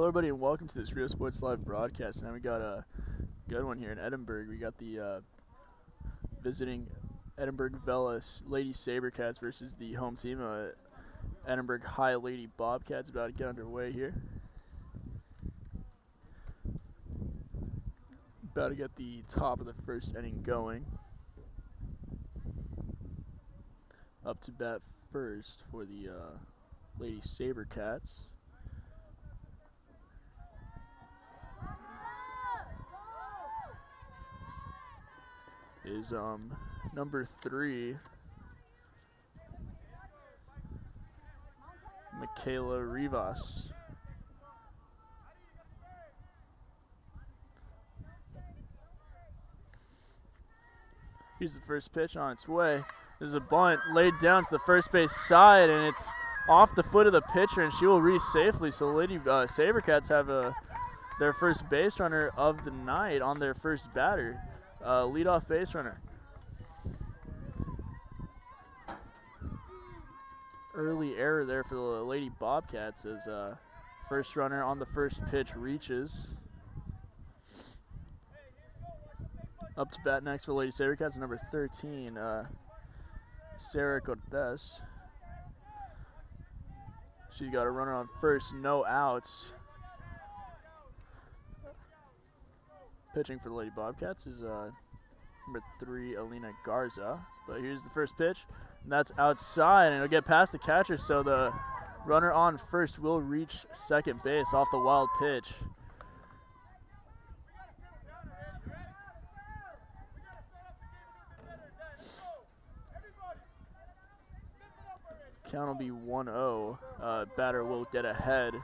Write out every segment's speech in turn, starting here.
Hello, everybody, and welcome to this Real Sports Live broadcast. Now we got a good one here in Edinburg. We got the visiting Edinburg Vela Lady Sabercats versus the home team, Edinburg High Lady Bobcats. About to get underway here. About to get the top of the first inning going. Up to bat first for the Lady Sabercats is number 3, Michaela Rivas. Here's the first pitch on its way. There's a bunt laid down to the first base side, and it's off the foot of the pitcher, and she will reach safely. So Lady Sabercats have their first base runner of the night on their first batter. Leadoff base runner. Early error there for the Lady Bobcats as first runner on the first pitch reaches. Up to bat next for Lady Sabercats, number 13, Sarah Cortez. She's got a runner on first, no outs. Pitching for the Lady Bobcats is number 3, Alina Garza. But here's the first pitch, and that's outside, and it'll get past the catcher, so the runner on first will reach second base off the wild pitch. Count will be 1-0. Batter will get ahead.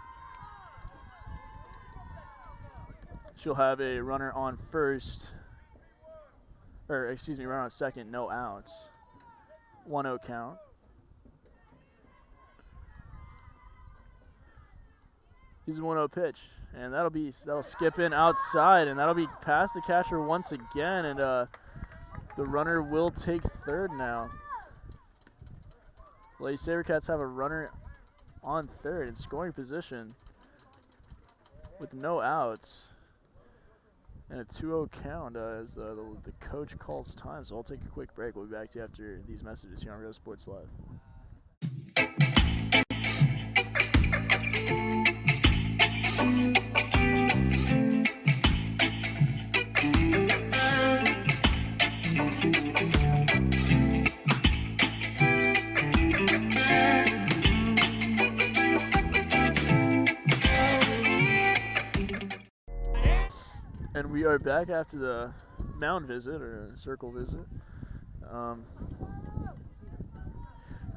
She'll have a runner on first, runner on second, no outs. 1-0 count. Here's a 1-0 pitch, and that'll skip in outside, and that'll be past the catcher once again, and the runner will take third now. Lady Sabercats have a runner on third in scoring position with no outs. And a 2-0 count as the coach calls time. So I'll take a quick break. We'll be back to you after these messages here on Real Sports Live. And we are back after the mound visit, or circle visit.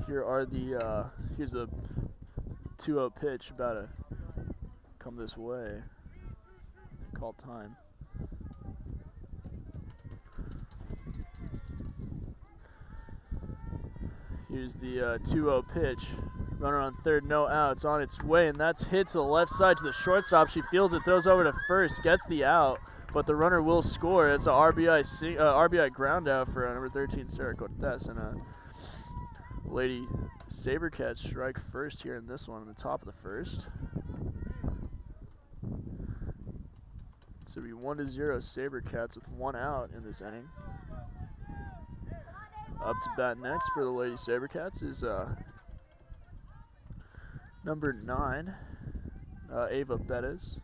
Here's the 2-0 pitch about to come this way. Call time. Here's the 2-0 pitch. Runner on third, no outs, on its way, and that's hit to the left side to the shortstop. She fields it, throws over to first, gets the out, but the runner will score. It's a RBI ground out for number 13, Sarah Cortez, and Lady Sabercats strike first here in this one, on the top of the first. So it'll be 1-0 Sabercats with 1 out in this inning. Up to bat next for the Lady Sabercats is number 9, Ava Bettis.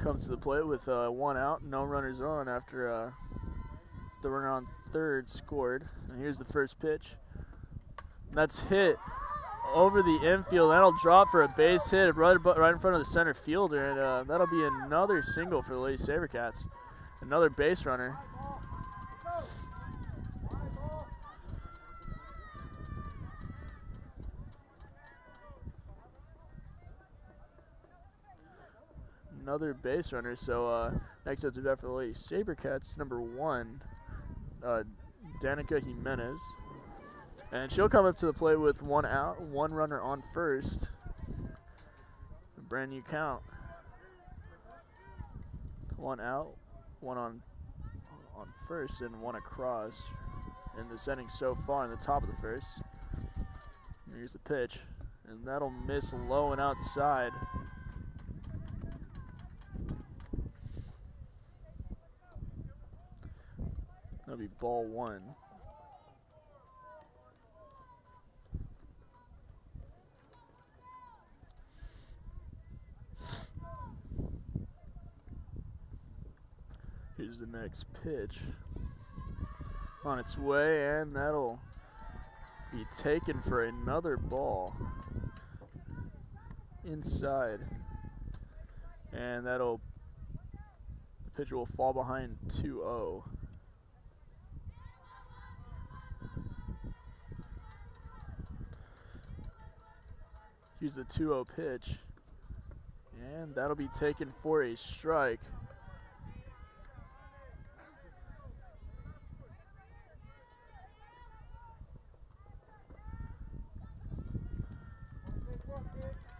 Comes to the plate with 1 out, no runners on after the runner on third scored. And here's the first pitch. And that's hit over the infield. That'll drop for a base hit right in front of the center fielder, and that'll be another single for the Lady Sabercats. Another base runner. Another base runner. So next up to bat for the Lady Sabercats, number 1, Danica Jimenez. And she'll come up to the plate with 1 out, 1 runner on first. A brand new count. 1 out, 1 on first, and 1 across in this inning so far in the top of the first. Here's the pitch. and that'll miss low and outside. That'll be ball 1. Here's the next pitch. On its way, and that'll be taken for another ball. Inside. And the pitcher will fall behind 2-0. Here's the 2-0 pitch. And that'll be taken for a strike.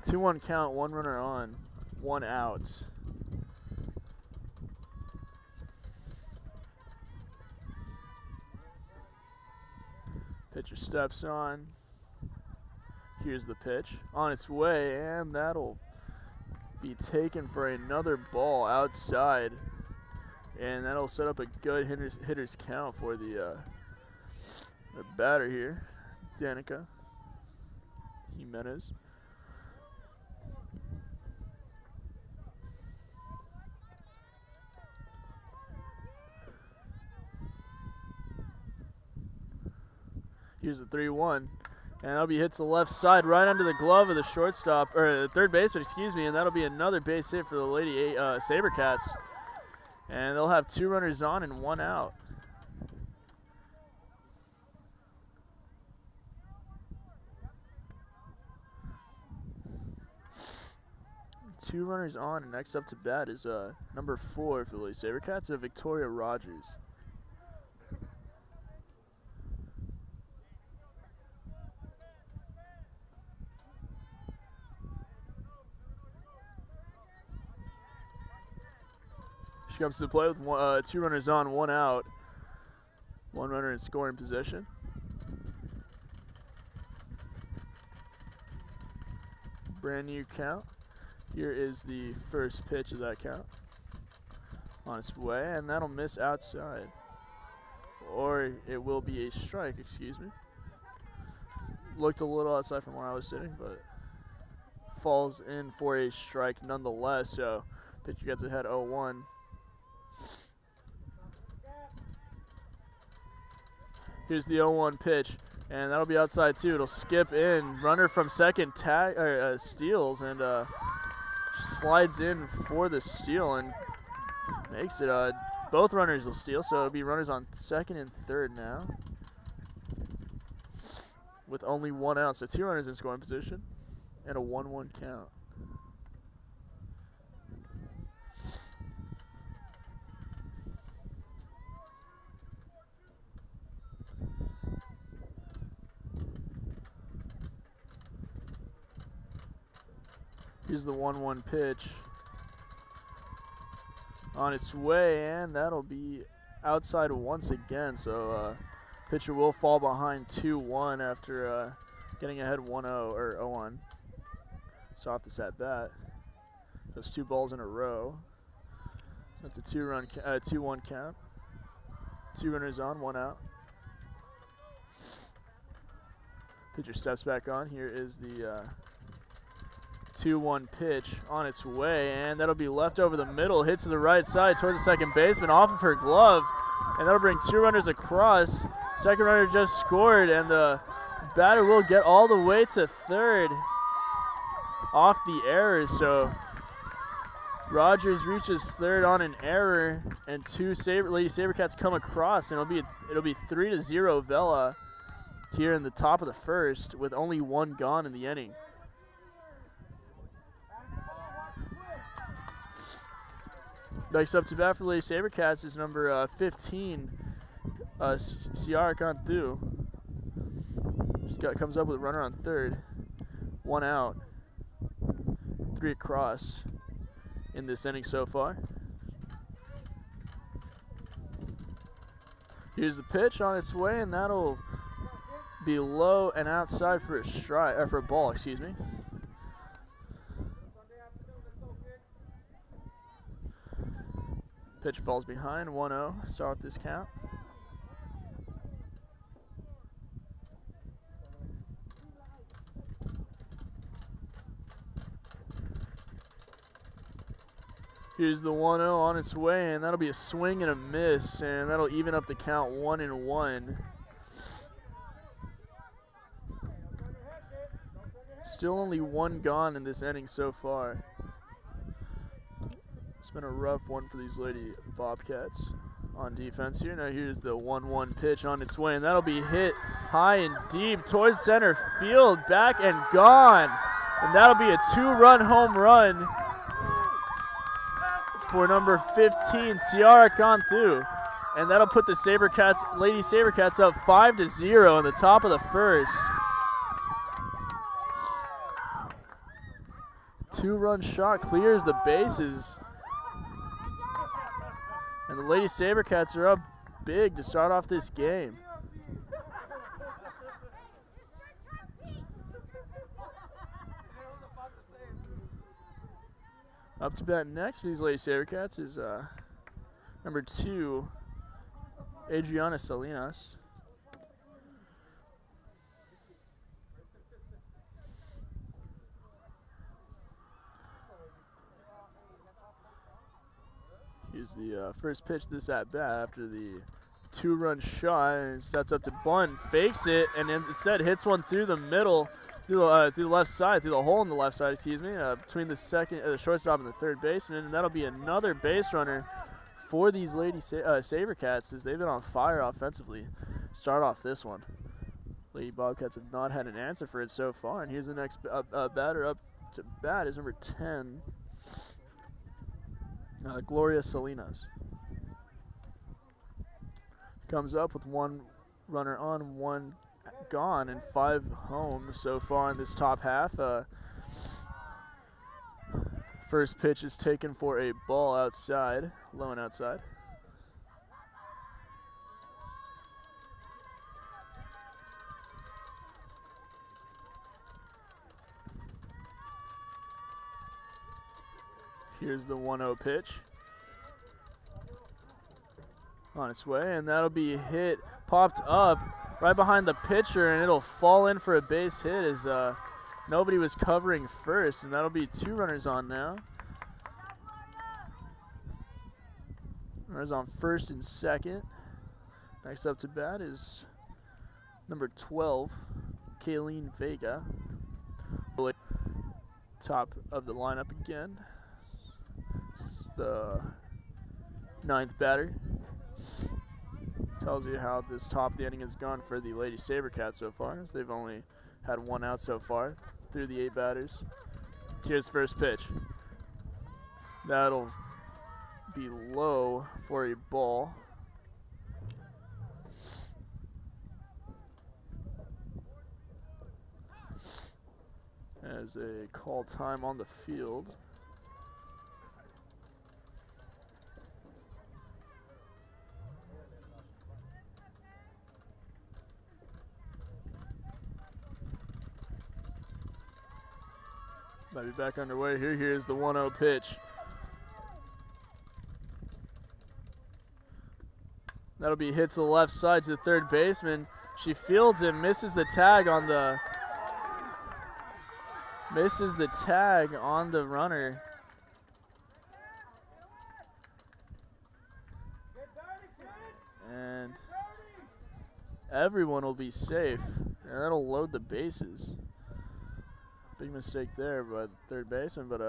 Two-one count, 1 runner on, 1 out. Pitcher steps on. Here's the pitch. On its way, and that'll be taken for another ball outside. And that'll set up a good hitter's count for the batter here, Danica Jimenez. Here's the 3-1, and that'll be hit to the left side right under the glove of the shortstop, or the third baseman, excuse me, and that'll be another base hit for the Lady Sabercats. And they'll have 2 runners on and 1 out. Two runners on, and next up to bat is number 4 for the Lady Sabercats, Victoria Rogers. She comes to the plate with 2 runners on, 1 out. 1 runner in scoring position. Brand new count. Here is the first pitch of that count. On its way, and that'll miss outside. Or it will be a strike, excuse me. Looked a little outside from where I was sitting, but falls in for a strike nonetheless. So pitcher gets ahead 0-1. Here's the 0-1 pitch, and that'll be outside too. It'll skip in. Runner from second steals and slides in for the steal and makes it. Both runners will steal, so it'll be runners on second and third now, with only 1 out. So 2 runners in scoring position and a 1-1 count. Here's the 1-1 pitch. On its way, and that'll be outside once again. So pitcher will fall behind 2-1 after getting ahead 1-0 or 0-1. Softest at bat. Those 2 balls in a row. So that's a 2-1 count. 2 runners on, 1 out. Pitcher steps back on. Here is the 2-1 pitch on its way, and that'll be left over the middle, hit to the right side towards the second baseman, off of her glove, and that'll bring 2 runners across. Second runner just scored, and the batter will get all the way to third off the error. So Rogers reaches third on an error, and 2 Lady Sabercats come across, and it'll be 3-0 Vela here in the top of the first, with only 1 gone in the inning. Next up to bat for Lady Sabercats is number 15, Ciara Cantu. Comes up with a runner on third, 1 out, 3 across in this inning so far. Here's the pitch on its way, and that'll be low and outside for a strike, or for a ball, excuse me. Pitch falls behind, 1-0. Start off this count. Here's the 1-0 on its way, and that'll be a swing and a miss, and that'll even up the count 1-1. Still only one gone in this inning so far. It's been a rough one for these Lady Bobcats on defense here. Now here's the 1-1 pitch on its way, and that'll be hit high and deep towards center field, back and gone. And that'll be a 2-run home run for number 15, Ciara Cantu. And that'll put the Lady Sabercats up 5-0 in the top of the first. 2-run shot clears the bases. And the Lady Sabercats are up big to start off this game. Up to bat next for these Lady Sabercats is number 2, Adriana Salinas. Here's the first pitch this at bat after the 2-run shot, and sets up to bunt, fakes it, and instead hits one through the middle. Through the left side, through the hole in the left side, excuse me, between the shortstop and the third baseman, and that'll be another base runner for these Lady Sabercats, as they've been on fire offensively. Start off this one. Lady Bobcats have not had an answer for it so far, and here's the next batter up to bat is number 10, Gloria Salinas. Comes up with 1 runner on, 1 gone, and 5 home so far in this top half. First pitch is taken for a ball outside, low and outside. Here's the 1-0 pitch on its way, and that'll be hit, popped up right behind the pitcher, and it'll fall in for a base hit as nobody was covering first, and that'll be 2 runners on now. Runners on first and second. Next up to bat is number 12, Kayleen Vega. Top of the lineup again. This is the 9th batter. Tells you how this top of the inning has gone for the Lady Sabercats so far, as they've only had 1 out so far through the 8 batters. Here's first pitch. That'll be low for a ball. As a call time on the field. Might be back underway here. Here's the 1-0 pitch. That'll be hit to the left side to the third baseman. She fields it, misses the tag on the runner. And everyone will be safe. And that'll load the bases. Big mistake there by the third baseman, but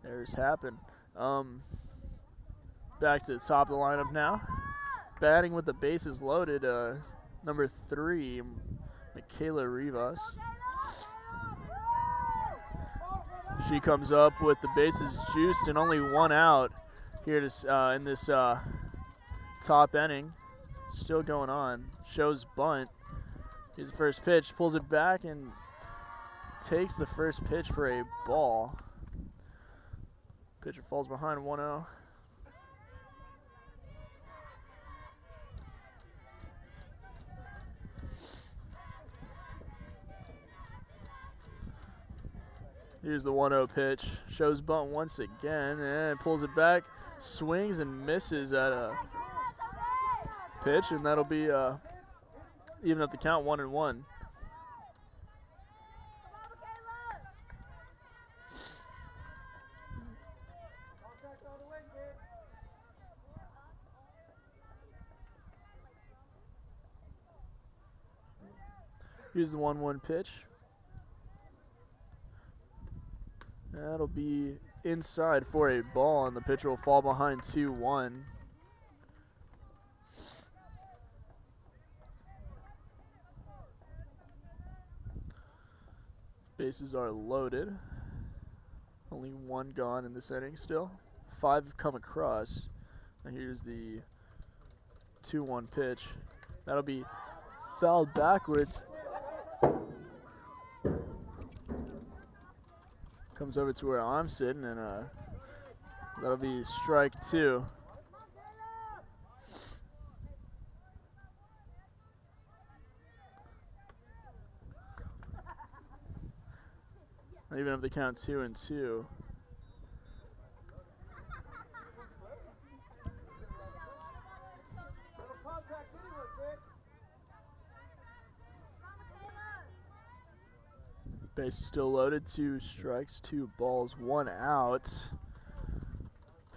errors happen. Back to the top of the lineup now. Batting with the bases loaded, number 3, Michaela Rivas. She comes up with the bases juiced and only 1 out here in this top inning. Still going on. Shows bunt. Here's the first pitch. Pulls it back and takes the first pitch for a ball. Pitcher falls behind, 1-0. Here's the 1-0 pitch. Shows bunt once again and pulls it back. Swings and misses at a pitch, and that'll be even up the count, 1-1. Here's the 1-1 pitch. That'll be inside for a ball, and the pitcher will fall behind 2-1. Bases are loaded. Only one gone in this inning still. 5 have come across. Now here's the 2-1 pitch. That'll be fouled backwards. Comes over to where I'm sitting, and that'll be strike 2. Even if they count 2-2. Base is still loaded. 2 strikes, 2 balls, 1 out.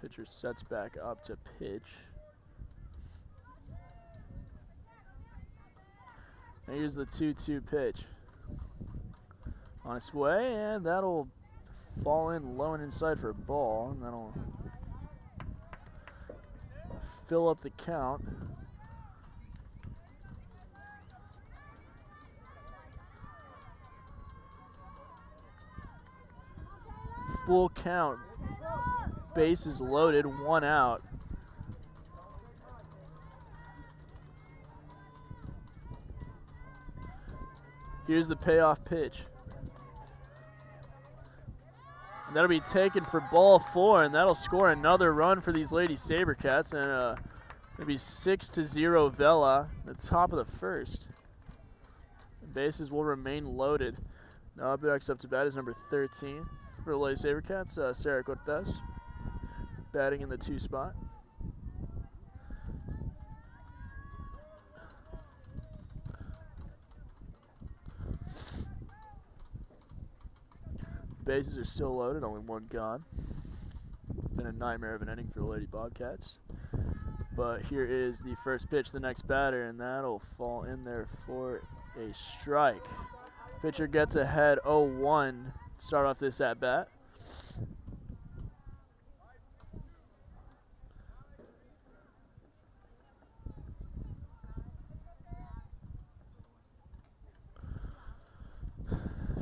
Pitcher sets back up to pitch. And here's the 2-2 pitch. On its way, and that'll fall in low and inside for a ball, and that'll fill up the count. Full count. Bases loaded, 1 out. Here's the payoff pitch. And that'll be taken for ball 4, and that'll score another run for these Lady Sabercats, and it'll be 6-0 Vela, the top of the first. The bases will remain loaded. Now next up to bat is number 13 for the Lady Sabercats, Sarah Cortez, batting in the 2 spot. Bases are still loaded, only 1 gone. Been a nightmare of an inning for the Lady Bobcats. But here is the first pitch, the next batter, and that'll fall in there for a strike. Pitcher gets ahead 0-1 to start off this at-bat.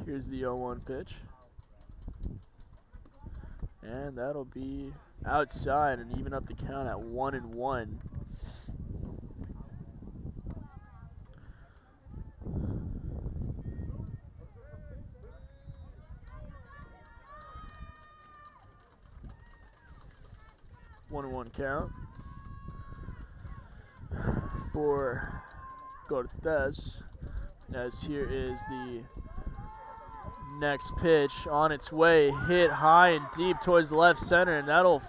Here's the 0-1 pitch. And that'll be outside and even up the count at 1-1. One count for Cortez, as here is the next pitch on its way, hit high and deep towards the left center, and that'll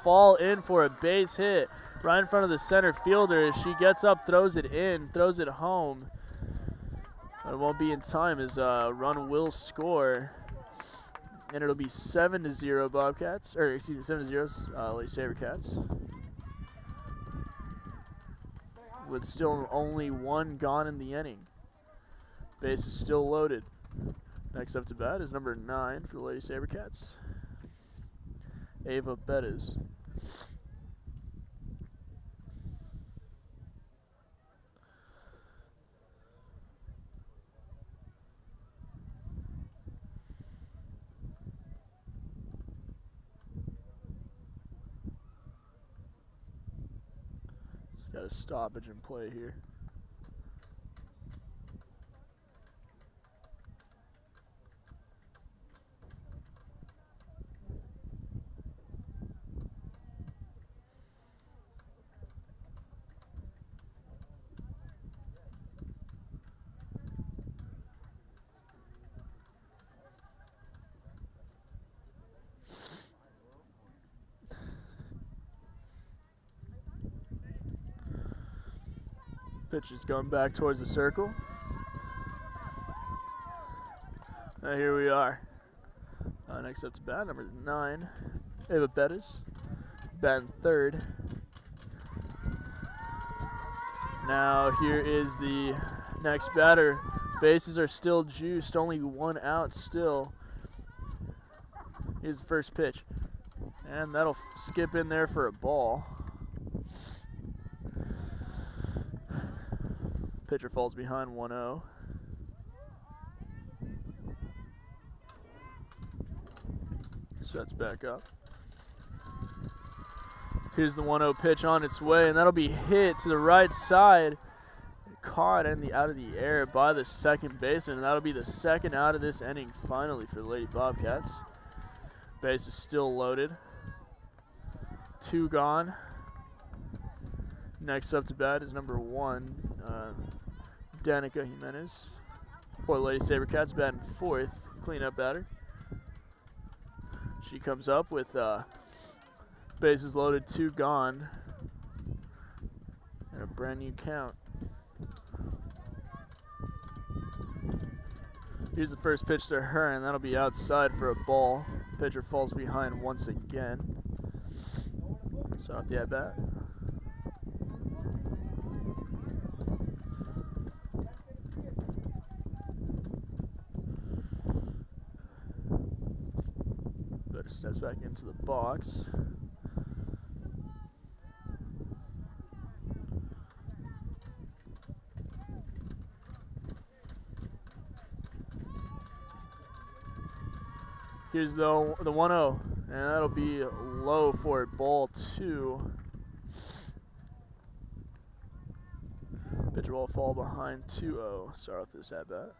fall in for a base hit right in front of the center fielder. As she gets up, throws it in, throws it home. But it won't be in time, as a run will score, and it'll be 7-0 Bobcats, or excuse me, 7-0 Lady Sabercats, with still only 1 gone in the inning. Base is still loaded. Next up to bat is number 9 for the Lady Sabercats, Ava Bettis. She's got a stoppage in play here. Pitch is going back towards the circle. Now here we are. Next up to bat, number 9, Ava Bettis, batting third. Now here is the next batter. Bases are still juiced, only 1 out still. Here's the first pitch, and that'll skip in there for a ball. Pitcher falls behind 1-0. Sets back up. Here's the 1-0 pitch on its way, and that'll be hit to the right side. Caught out of the air by the second baseman, and that'll be the second out of this inning finally for the Lady Bobcats. Base is still loaded. 2 gone. Next up to bat is number 1, Danica Jimenez. For the Lady Sabercats, batting fourth, cleanup batter. She comes up with bases loaded, 2 gone, and a brand new count. Here's the first pitch to her, and that'll be outside for a ball. Pitcher falls behind once again. Start off the at-bat. Better steps back into the box. Here's the 1-0, and that'll be low for ball 2. Pitcher will fall behind 2-0. Start off this at bat.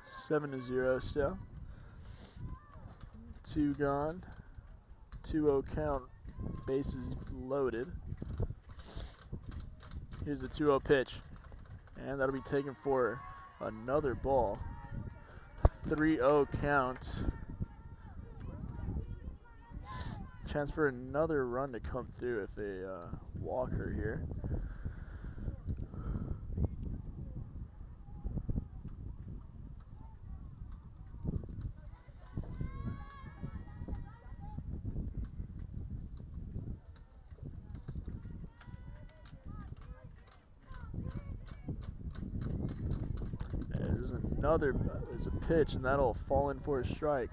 Seven to 0 still. 2 gone. 2-0 count. Bases loaded. Here's the 2-0 pitch, and that'll be taken for another ball. 3-0 count. Chance for another run to come through if they walk her here. There's a pitch, and that'll fall in for a strike.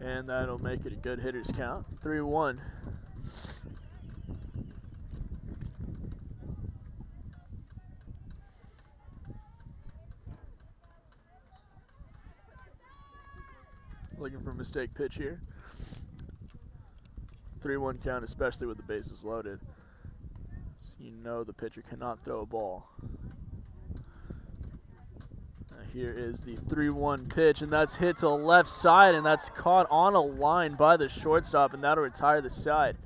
And that'll make it a good hitter's count. 3-1. Looking for a mistake pitch here. 3-1 count, especially with the bases loaded. You know the pitcher cannot throw a ball. Here is the 3-1 pitch, and that's hit to the left side, and that's caught on a line by the shortstop, and that'll retire the side.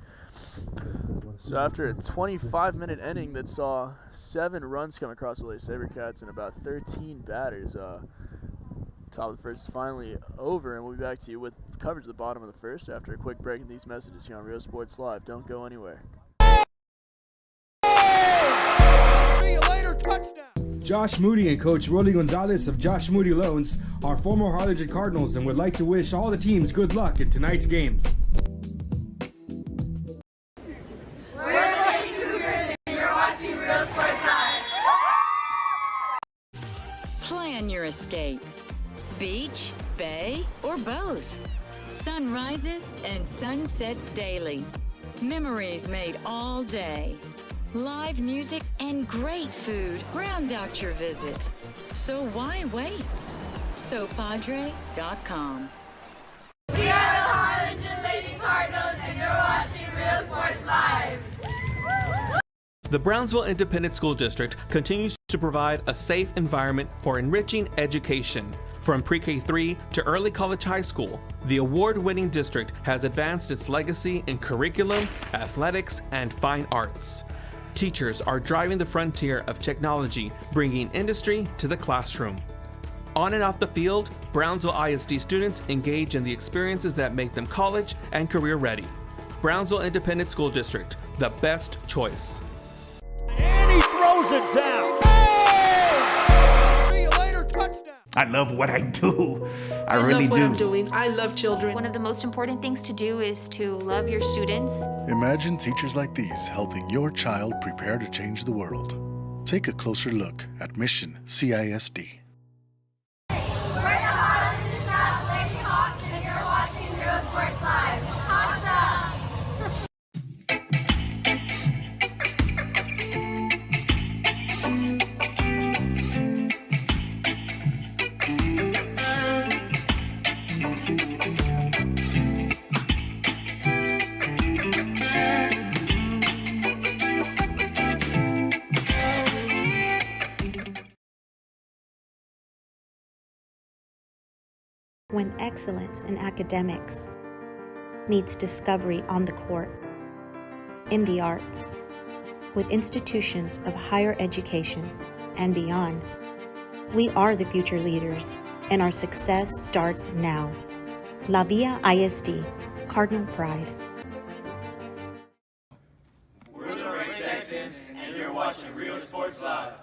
So after a 25-minute inning that saw 7 runs come across the Lady Sabercats and about 13 batters, top of the first is finally over, and we'll be back to you with coverage of the bottom of the first after a quick break in these messages here on Real Sports Live. Don't go anywhere. See you later, touchdown. Josh Moody and Coach Rolly Gonzalez of Josh Moody Loans are former Harlingen Cardinals and would like to wish all the teams good luck in tonight's games. We're the Lady Cougars and you're watching Real Sports Live. Plan your escape. Beach, bay, or both. Sunrises and sunsets daily. Memories made all day. Live music and great food round out your visit. So why wait? SoPadre.com. We are the Harlingen Lady Cardinals and you're watching Real Sports Live. The Brownsville Independent School District continues to provide a safe environment for enriching education. From pre-K3 to early college high school, the award-winning district has advanced its legacy in curriculum, athletics, and fine arts. Teachers are driving the frontier of technology, bringing industry to the classroom. On and off the field, Brownsville ISD students engage in the experiences that make them college and career ready. Brownsville Independent School District, the best choice. And he throws it down. Hey! See you later, touchdown. I love what I do. I really love what do. I'm doing. I love children. One of the most important things to do is to love your students. Imagine teachers like these helping your child prepare to change the world. Take a closer look at Mission CISD. We're the Highland and South Lady Hawks, and you're watching Real Sports Live. Awesome! When excellence in academics meets discovery on the court, in the arts, with institutions of higher education and beyond, we are the future leaders, and our success starts now. La Villa ISD, Cardinal Pride. We're the Ray Texans, and you're watching Real Sports Live.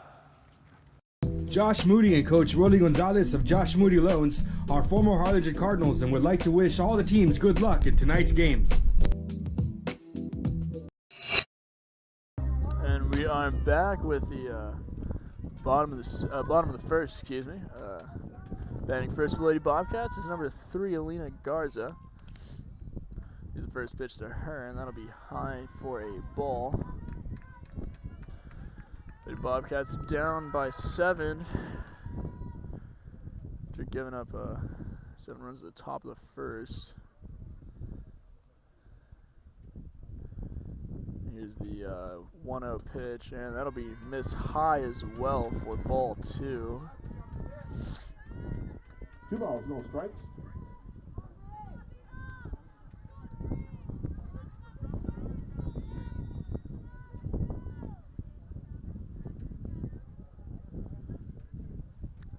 Josh Moody and Coach Rolly Gonzalez of Josh Moody Loans are former Harlingen Cardinals and would like to wish all the teams good luck in tonight's games. And we are back with the bottom of the first. Excuse me. Batting first for Lady Bobcats is number 3, Alina Garza. Here's the first pitch to her, and that'll be high for a ball. Lady Bobcats down by 7. After giving up 7 runs at the top of the first. Here's the 1-0 pitch, and that'll be missed high as well for ball 2. 2 balls, no strikes.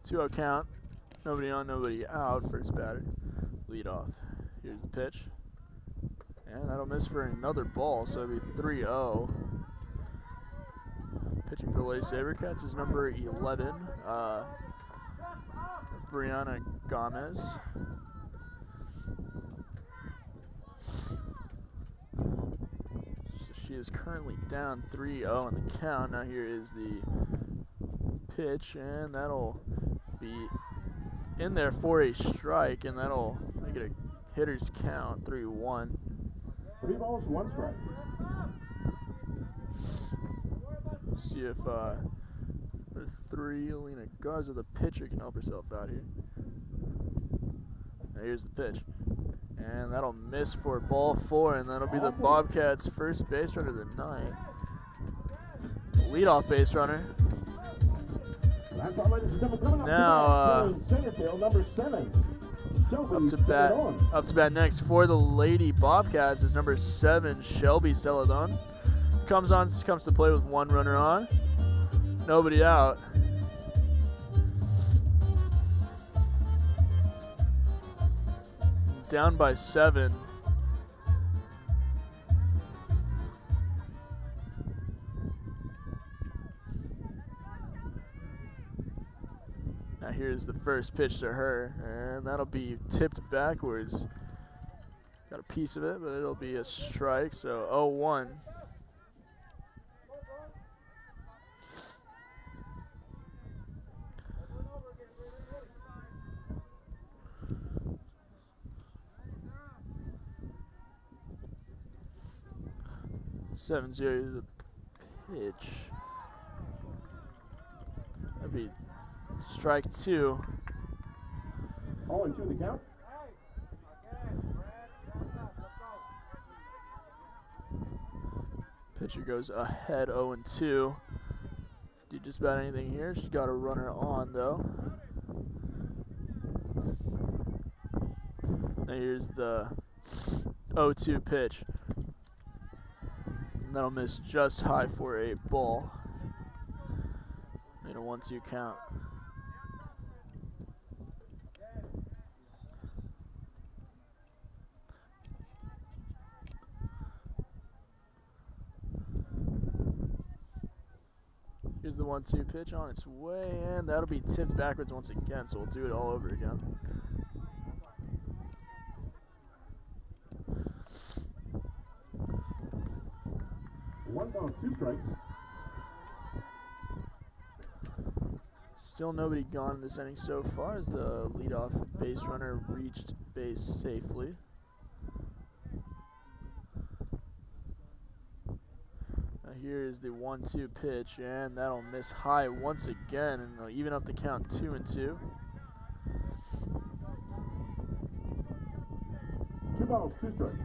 Two-0 count. Nobody on, nobody out. First batter. Lead off. Here's the pitch. And that'll miss for another ball, so it'll be 3-0. Pitching for Lady Sabercats is number 11, Brianna Gomez. So she is currently down 3-0 in the count. Now here is the pitch, and that'll be in there for a strike, and that'll make it a hitter's count, 3-1. 3 balls, 1 strike. See if the 3, Alina Garza, the pitcher, can help herself out here. Now here's the pitch. And that'll miss for ball 4, and that'll be the Bobcats' first base runner of the night. Leadoff base runner. Now, center field, number 7. up to bat next for the Lady Bobcats is number 7, Shelby Celadon. Comes to play with 1 runner on, nobody out. Down by 7. Now here's the first pitch to her, and that'll be tipped backwards. Got a piece of it, but it'll be a strike, so 0-1. Seven zero is the pitch. That'd be strike 2. 0-2 the count. Pitcher goes ahead 0-2. Do just about anything here. She's got a runner on though. here's the 0-2 pitch. And that'll miss just high for a ball. Made a 1-2 count. Here's the 1-2 pitch on its way, and that'll be tipped backwards once again, so we'll do it all over again. One ball, 2 strikes. Still nobody gone in this inning so far as the leadoff base runner reached base safely. Here is the 1-2 pitch, and that'll miss high once again, and it'll even up the count 2-2. 2 balls, 2 strikes.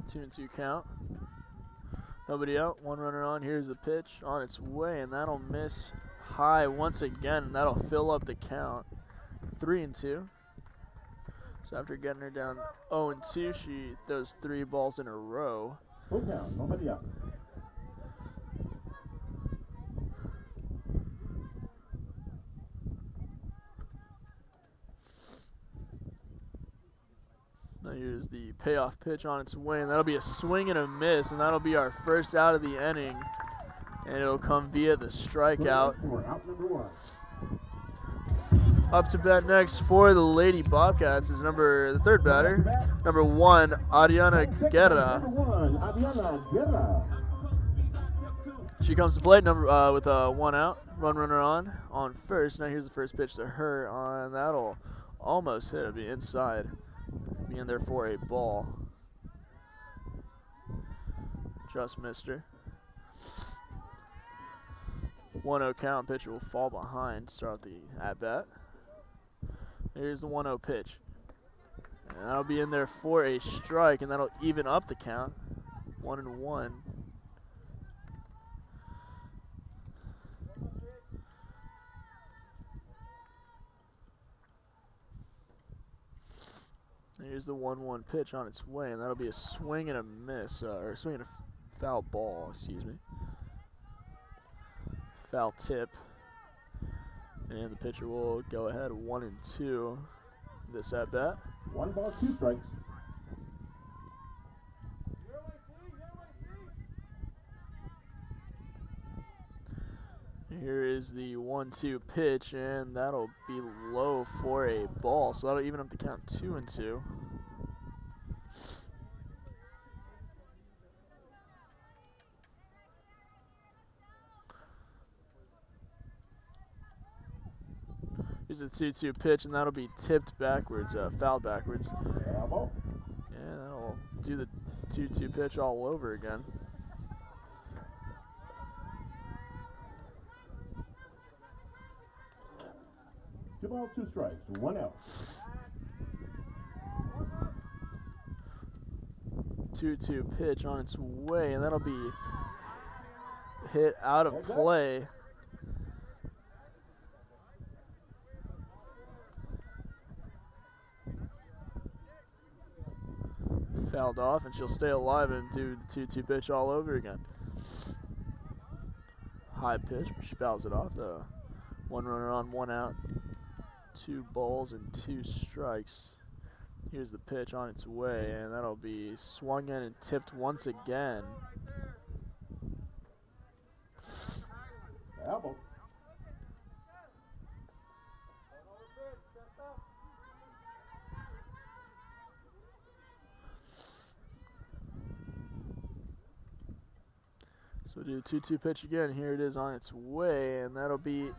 Two and 2 count. Nobody out. 1 runner on. Here's the pitch on its way, and that'll miss high once again, and that'll fill up the count. 3-2. So after getting her down 0-2, she throws 3 balls in a row. Full count, nobody out. Now here's the payoff pitch on its way, and that'll be a swing and a miss, and that'll be our first out of the inning, and it'll come via the strikeout. Out number 1. Up to bat next for the Lady Bobcats is the third batter, number 1, Adriana Guerra. Number 1, Adriana Guerra. She comes to plate with a 1 out, 1 runner on first. Now here's the first pitch to her, and that'll almost hit. It'll be inside, be in there for a ball. Just missed her. 1-0 count. Pitcher will fall behind to start the at bat. Here's the 1-0 pitch. And that'll be in there for a strike, and that'll even up the count. 1-1. Here's the 1-1 pitch on its way, and that'll be a swing and a miss, or swing and a foul ball, excuse me. Foul tip. And the pitcher will go ahead 1-2 this at bat. 1 ball, 2 strikes. Here is the 1-2 pitch, and that'll be low for a ball, so that'll even up the count 2-2. Here's a 2-2 pitch, and that'll be tipped backwards, fouled backwards. Bravo. And that'll do the 2-2 pitch all over again. Two balls, 2 strikes, 1 out. 2-2 pitch on its way, and that'll be hit out of play. Fouled off, and she'll stay alive and do the 2-2 pitch all over again. High pitch, but she fouls it off. 1 runner on, 1 out. 2 balls and 2 strikes. Here's the pitch on its way, and that'll be swung in and tipped once again. Elbow. So we'll do the 2-2 pitch again. Here it is on its way, and that'll be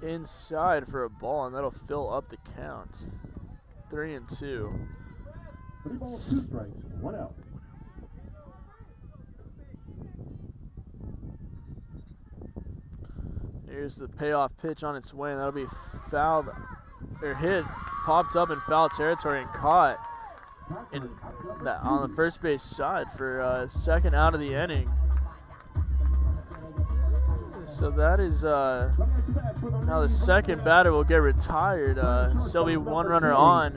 inside for a ball, and that'll fill up the count. 3-2. 3 balls, 2 strikes, 1 out. Here's the payoff pitch on its way, and that'll be fouled, or hit, popped up in foul territory and caught on the first base side for second out of the inning. So that is now the second batter will get retired. Still be one runner on,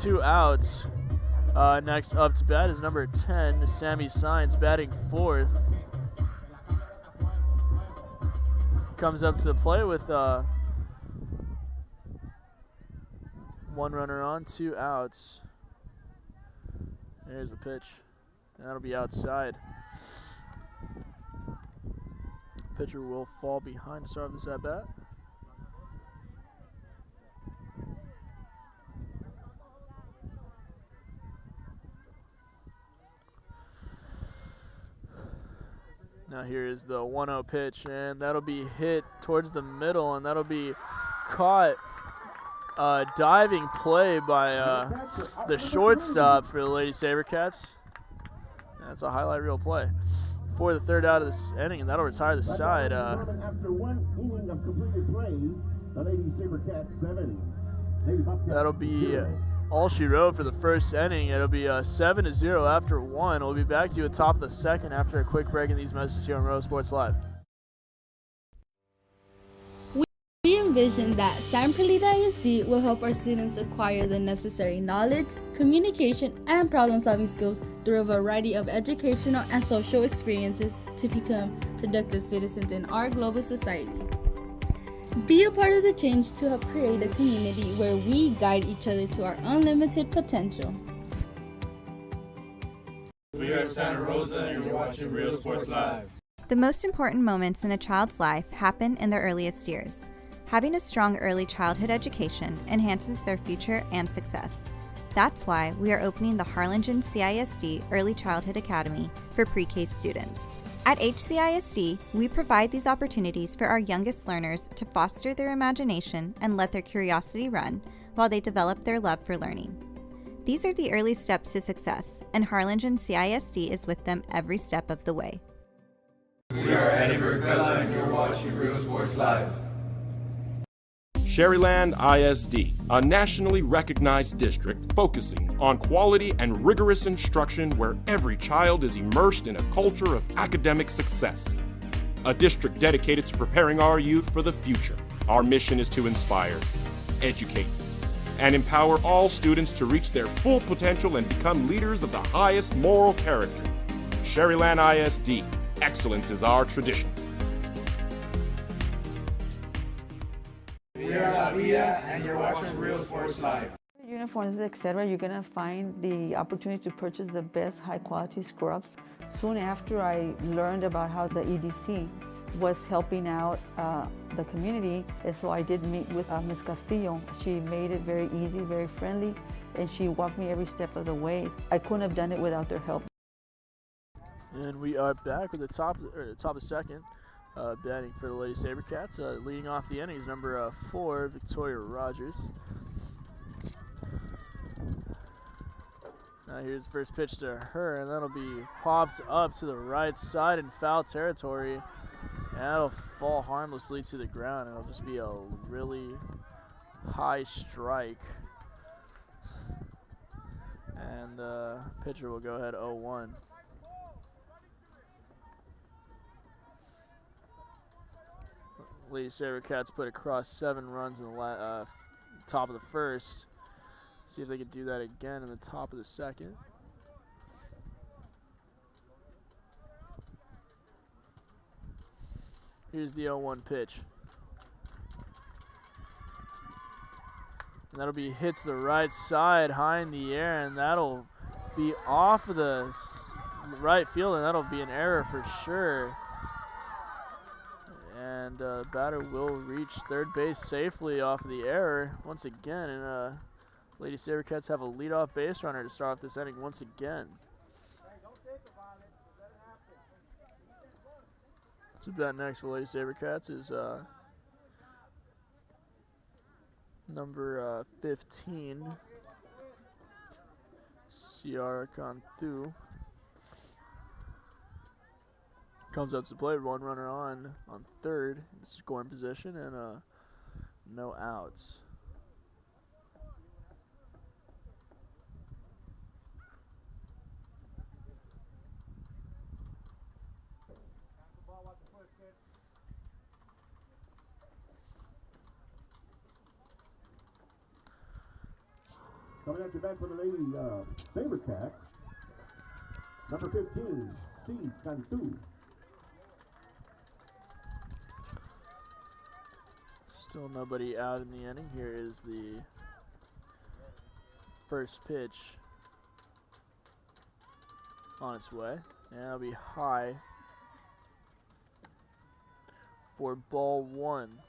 2 outs. Next up to bat is number 10, Sammy Science, batting 4th. Comes up to the plate with 1 runner on, 2 outs. There's the pitch. That'll be outside. Pitcher will fall behind to start this at bat. Now here is the 1-0 pitch, and that'll be hit towards the middle, and that'll be caught. Diving play by the shortstop for the Lady Sabercats. That's a highlight reel play for the 3rd out of this inning, and that'll retire the side. After 1 inning of completed play, the Lady Sabercats 7. That'll be all she wrote for the 1st inning. It'll be 7-0 after 1. We'll be back to you at top of the 2nd after a quick break in these messages here on Royal Sports Live. We envision that San Perlita ISD will help our students acquire the necessary knowledge, communication, and problem-solving skills through a variety of educational and social experiences to become productive citizens in our global society. Be a part of the change to help create a community where we guide each other to our unlimited potential. We are Santa Rosa, and you're watching Real Sports Live. The most important moments in a child's life happen in their earliest years. Having a strong early childhood education enhances their future and success. That's why we are opening the Harlingen CISD Early Childhood Academy for pre-K students. At HCISD, we provide these opportunities for our youngest learners to foster their imagination and let their curiosity run while they develop their love for learning. These are the early steps to success, and Harlingen CISD is with them every step of the way. We are Edinburg, Vela, and you're watching Real Sports Live. Sherryland ISD, a nationally recognized district focusing on quality and rigorous instruction where every child is immersed in a culture of academic success. A district dedicated to preparing our youth for the future. Our mission is to inspire, educate, and empower all students to reach their full potential and become leaders of the highest moral character. Sherryland ISD, excellence is our tradition. We are La Villa, and you're watching Real Sports Live. Uniforms, etc., you're going to find the opportunity to purchase the best high-quality scrubs. Soon after I learned about how the EDC was helping out the community, and so I did meet with Ms. Castillo. She made it very easy, very friendly, and she walked me every step of the way. I couldn't have done it without their help. And we are back with the top of the 2nd. Batting for the Lady Sabercats, leading off the innings, number 4, Victoria Rogers. Now here's the first pitch to her, and that'll be popped up to the right side in foul territory. And that'll fall harmlessly to the ground. It'll just be a really high strike. And the pitcher will go ahead 0-1. Lady Sabercats put across 7 runs in the top of the 1st. See if they can do that again in the top of the 2nd. Here's the 0-1 pitch. And that'll be hit to the right side, high in the air, and that'll be off of the right field, and that'll be an error for sure. And batter will reach third base safely off of the error once again. And Lady Sabercats have a leadoff base runner to start off this inning once again. To bat next for Lady Sabercats is number 15, Ciara Cantu. Comes out to play, 1 runner on 3rd, scoring position, and no outs. Coming at you back for the Lady Sabercats, number 15, C. Cantu. Still nobody out in the inning. Here is the first pitch on its way. And it'll be high for ball one.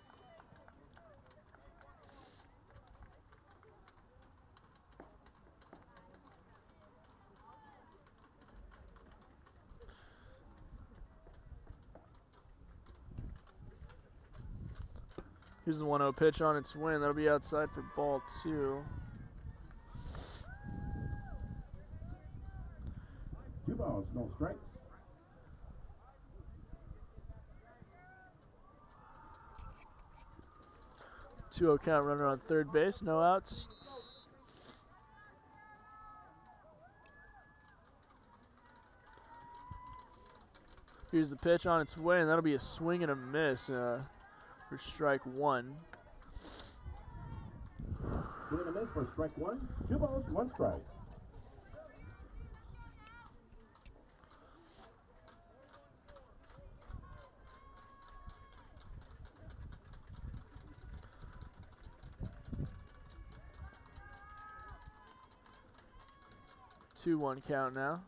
Here's the 1-0 pitch on its way. That'll be outside for ball two. 2 balls, no strikes. Two-0 count, runner on third base, no outs. Here's the pitch on its way, and that'll be a swing and a miss for strike one. Swing and a miss for strike one. 2 balls, 1 strike. Two-one count now.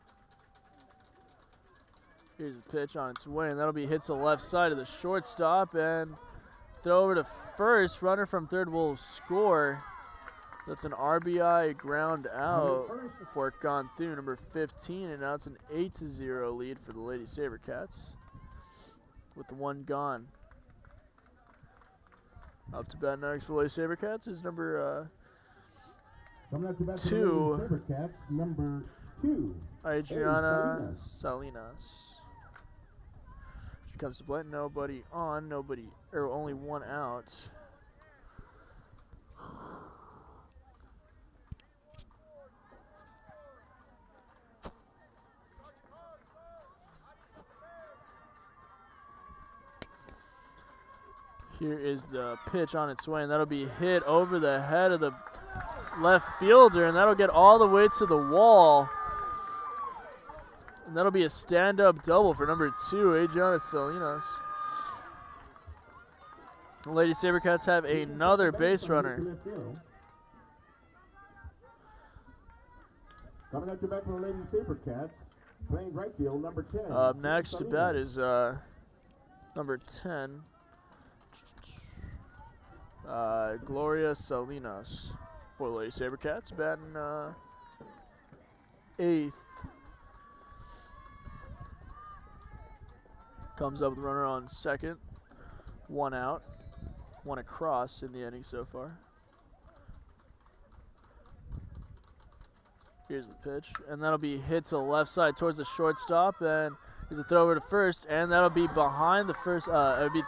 Here's the pitch on its way, and that'll be hit to the left side of the shortstop and throw over to first. Runner from third will score. That's an RBI ground out for it gone through, number 15, and now it's an 8-0 lead for the Lady Sabercats with the one gone. Up to bat next for the Lady Sabercats is number Coming up to bat for the 2, Lady Sabercats, number 2, Adriana Salinas. She comes to play, nobody on, only one out. Here is the pitch on its way, and that'll be hit over the head of the left fielder, and that'll get all the way to the wall. And that'll be a stand-up double for number 2, Adriana Salinas. The Lady Sabercats have another base runner. Coming up to bat for the Lady Sabercats, playing right field, number 10. Up next to bat is number 10, Gloria Salinas for the Lady Sabercats, batting 8th. Comes up with the runner on second, 1 out, 1 across in the inning so far. Here's the pitch, and that'll be hit to the left side towards the shortstop, and here's a throw over to first, and that'll be behind the first, it'll be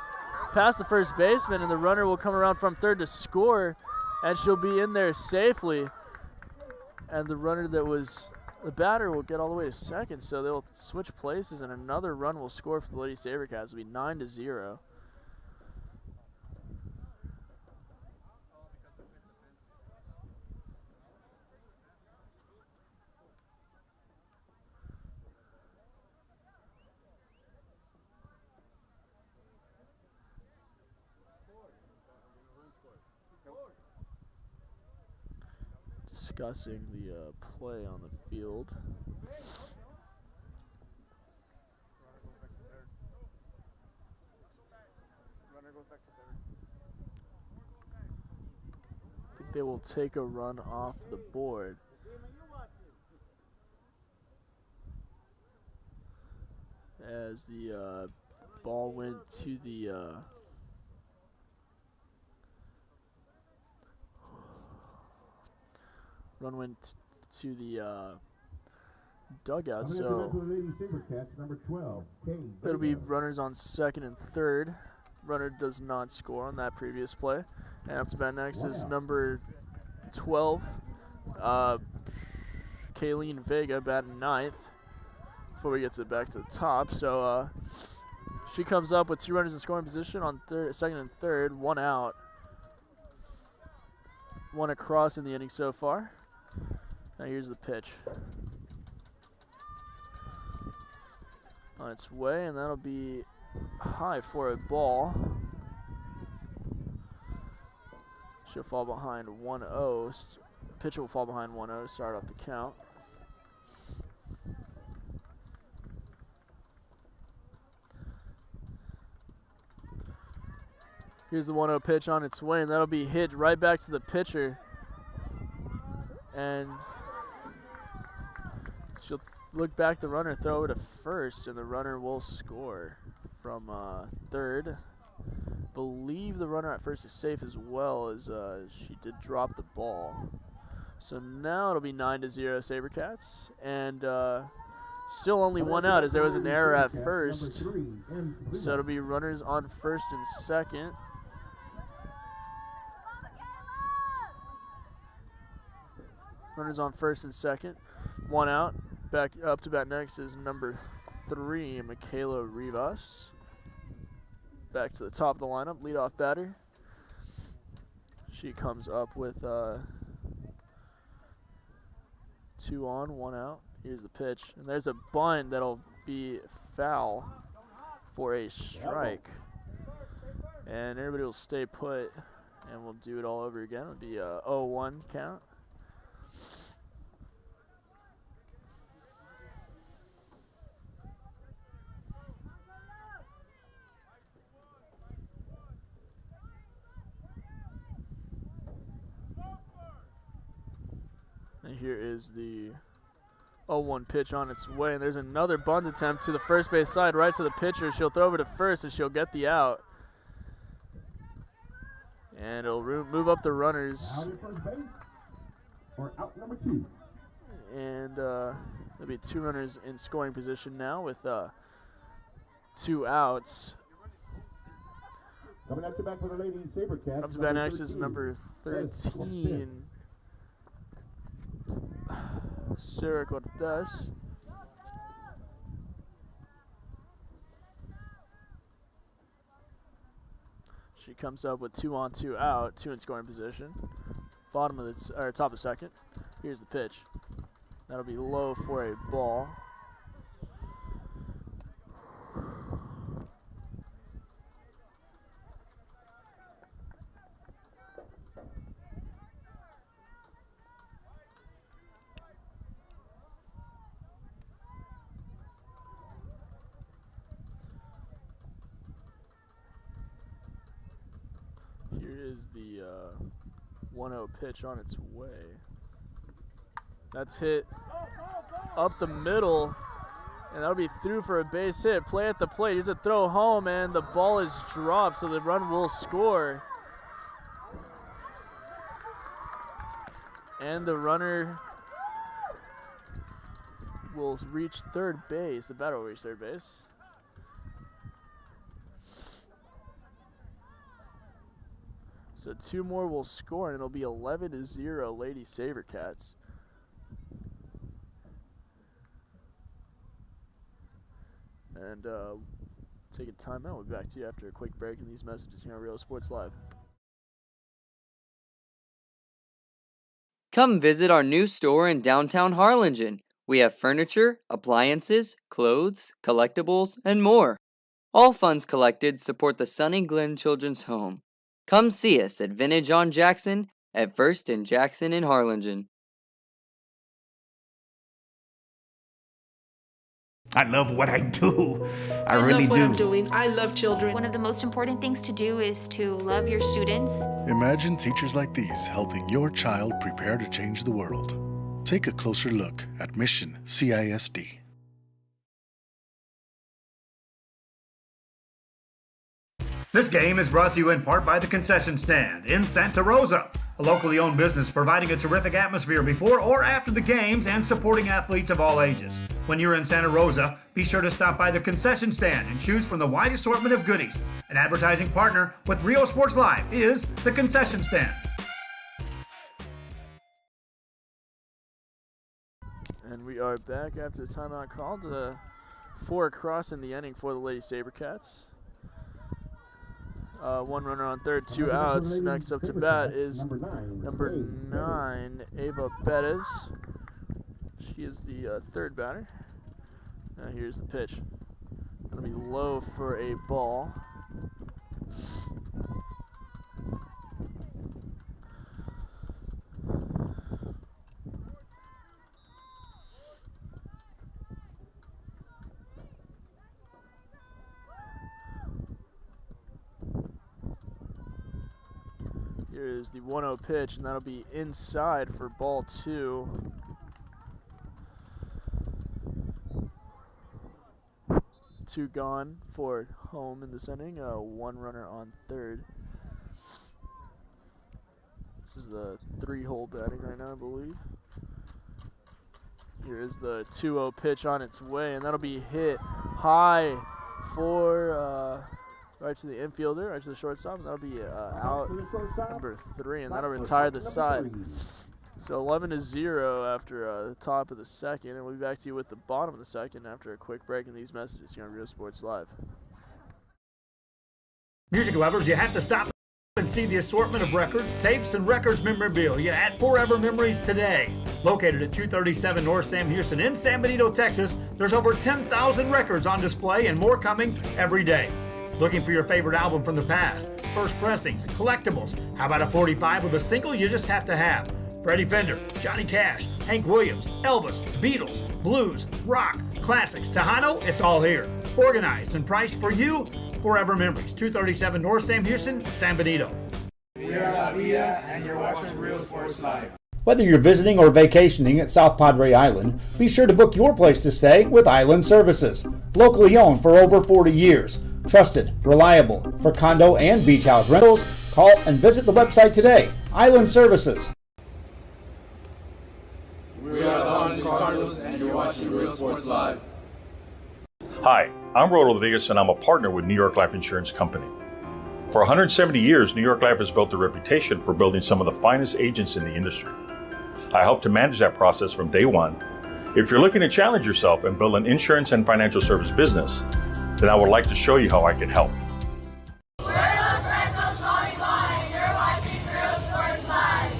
past the first baseman, and the runner will come around from third to score, and she'll be in there safely. And the runner that was the batter will get all the way to second, so they'll switch places, and another run will score for the Lady Sabercats. It'll be 9-0. Discussing the play on the field. I think they will take a run off the board. As the ball went to the run went to the dugout, so number 12, it'll be runners on second and third. Runner does not score on that previous play. And up to bat next is number 12, Kayleen Vega, batting 9th. Before we get back to the top, so she comes up with 2 runners in scoring position on second and third, 1 out, 1 across in the inning so far. Now here's the pitch. On its way, and that'll be high for a ball. She'll fall behind 1-0. Pitcher will fall behind 1-0 to start off the count. Here's the 1-0 pitch on its way, and that'll be hit right back to the pitcher. And she'll look back the runner, throw over to first, and the runner will score from third. Believe the runner at first is safe as well, as she did drop the ball. So now it'll be 9-0 SaberCats, and still only one out as there was an error at first. So it'll be runners on first and second. Runners on first and second. One out. Back up to bat next is number 3, Michaela Rivas. Back to the top of the lineup, leadoff batter. She comes up with 2 on, 1 out. Here's the pitch, and there's a bunt that'll be foul for a strike. And everybody will stay put, and we'll do it all over again. It'll be a 0-1 count. And here is the 0-1 pitch on its way, and there's another bunt attempt to the first base side, right to the pitcher. She'll throw over to first, and she'll get the out. And it'll move up the runners. Out at first base, or out number 2. And there'll be 2 runners in scoring position now with 2 outs. Coming up to bat for the Lady SaberCats. Up to bat next is number 13. Sarah Cortez. She comes up with 2 on, 2 out, 2 in scoring position. Bottom of the or top of second. Here's the pitch. That'll be low for a ball. Is the 1-0 pitch on its way. That's hit up the middle, and that'll be through for a base hit. Play at the plate. Here's a throw home, and the ball is dropped, so the run will score. And the runner will reach third base. The batter will reach third base. So 2 more will score, and it'll be 11-0 Lady SaberCats. And take a timeout. We'll be back to you after a quick break in these messages here on Real Sports Live. Come visit our new store in downtown Harlingen. We have furniture, appliances, clothes, collectibles, and more. All funds collected support the Sunny Glen Children's Home. Come see us at Vintage on Jackson at First and Jackson in Harlingen. I love what I do. I really love what do. I'm doing. I love children. One of the most important things to do is to love your students. Imagine teachers like these helping your child prepare to change the world. Take a closer look at Mission CISD. This game is brought to you in part by the Concession Stand in Santa Rosa, a locally owned business providing a terrific atmosphere before or after the games and supporting athletes of all ages. When you're in Santa Rosa, be sure to stop by the Concession Stand and choose from the wide assortment of goodies. An advertising partner with Rio Sports Live is the Concession Stand. And we are back after the timeout called. 4 across in the inning for the Lady SaberCats. 1 runner on third, 2 outs. Next up to bat is number 9, Ava Bettis. He is the third batter. Now here's the pitch. Gonna be low for a ball. Here is the 1-0 pitch, and that'll be inside for ball 2. Two gone for home in this inning. One runner on third. This is the 3-hole batting right now, I believe. Here is the 2-0 pitch on its way, and that'll be hit high for right to the infielder, right to the shortstop, and that'll be out number 3, and that'll retire the side. So 11-0 after the top of the second, and we'll be back to you with the bottom of the second after a quick break in these messages here on Real Sports Live. Music lovers, you have to stop and see the assortment of records, tapes, and records memorabilia at Forever Memories today. Located at 237 North Sam Houston in San Benito, Texas, there's over 10,000 records on display and more coming every day. Looking for your favorite album from the past, first pressings, collectibles? How about a 45 with a single you just have to have? Freddie Fender, Johnny Cash, Hank Williams, Elvis, Beatles, blues, rock, classics, Tejano, it's all here. Organized and priced for you. Forever Memories, 237 North Sam Houston, San Benito. We are La Vida, and you're watching Real Sports Live. Whether you're visiting or vacationing at South Padre Island, be sure to book your place to stay with Island Services. Locally owned for over 40 years. Trusted, reliable for condo and beach house rentals. Call and visit the website today. Island Services. We are the Orange Cardinals, and you're watching Real Sports Live. Hi, I'm Rod Rodriguez, and I'm a partner with New York Life Insurance Company. For 170 years, New York Life has built a reputation for building some of the finest agents in the industry. I help to manage that process from day one. If you're looking to challenge yourself and build an insurance and financial service business, then I would like to show you how I can help. We're Los Redcoats Volleyball, and you're watching Real Sports Live.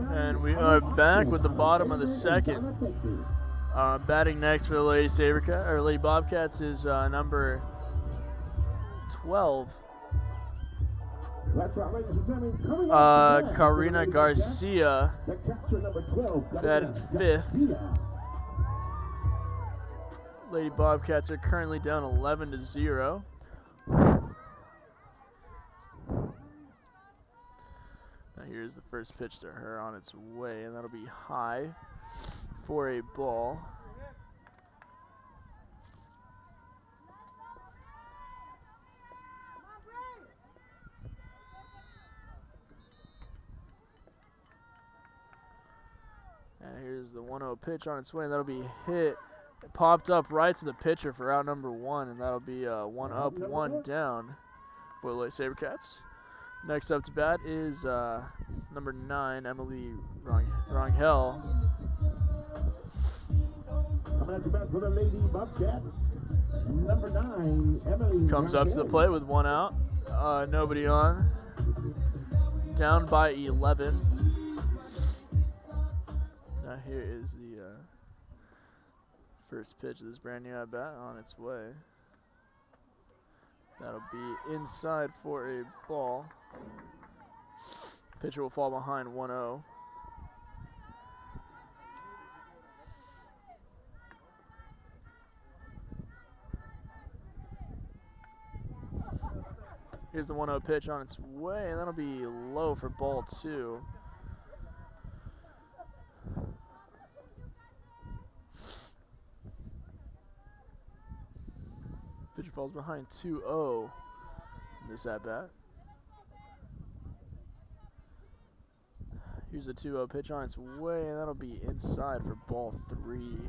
And we are back with the bottom of the second. Batting next for the Lady Lady Bobcats is number 12. Karina Garcia batting 5th. Lady Bobcats are currently down 11-0. Now here's the first pitch to her on its way, and that'll be high for a ball. And here's the 1-0 pitch on its way, and that'll be hit. It popped up right to the pitcher for out number 1, and that'll be 1 up, 1 down for the Lady Sabercats. Next up to bat is number 9, Emily Rangel. Coming at the bat for the Lady Bobcats, number 9, Emily. Comes up to the plate with 1 out, nobody on. Down by 11. Now here is the first pitch of this brand new at bat on its way. That'll be inside for a ball. Pitcher will fall behind 1-0. Here's the 1-0 pitch on its way, and that'll be low for ball 2. Pitcher falls behind 2-0 in this at-bat. Here's the 2-0 pitch on its way, and that'll be inside for ball 3.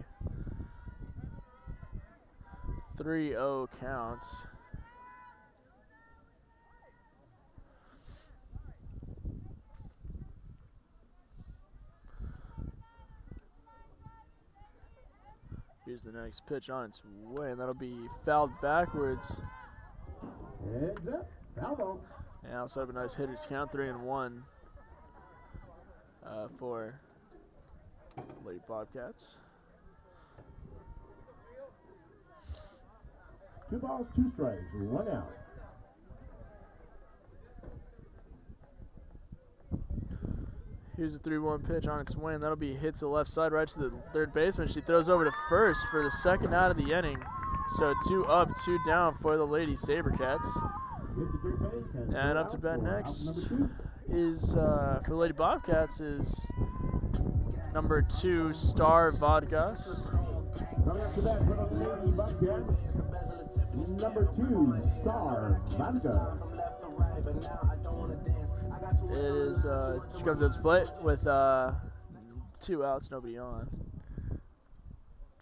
3-0 counts. Here's the next pitch on its way, and that'll be fouled backwards. Heads up, foul ball. And also have a nice hitter's count, 3-1 for Lady Bobcats. 2 balls, 2 strikes, 1 out. Here's a 3-1 pitch on its way, and that'll be hit to the left side, right to the third baseman. She throws over to first for the second out of the inning. So 2 up, 2 down for the Lady Sabercats. And up to bat next is, for the Lady Bobcats, is number 2, Star Vodkas. Coming up to bat for the Lady Bobcats, number 2, Star Vodka. It is, she comes to the plate with 2 outs, nobody on.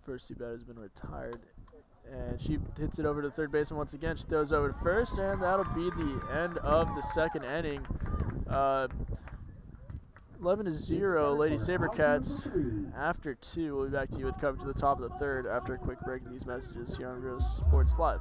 First 2 batters have been retired. And she hits it over to third baseman once again. She throws over to first, and that'll be the end of the second inning. 11-0, Lady Sabercats after 2. We'll be back to you with coverage at the top of the third after a quick break of these messages here on Real Sports Live.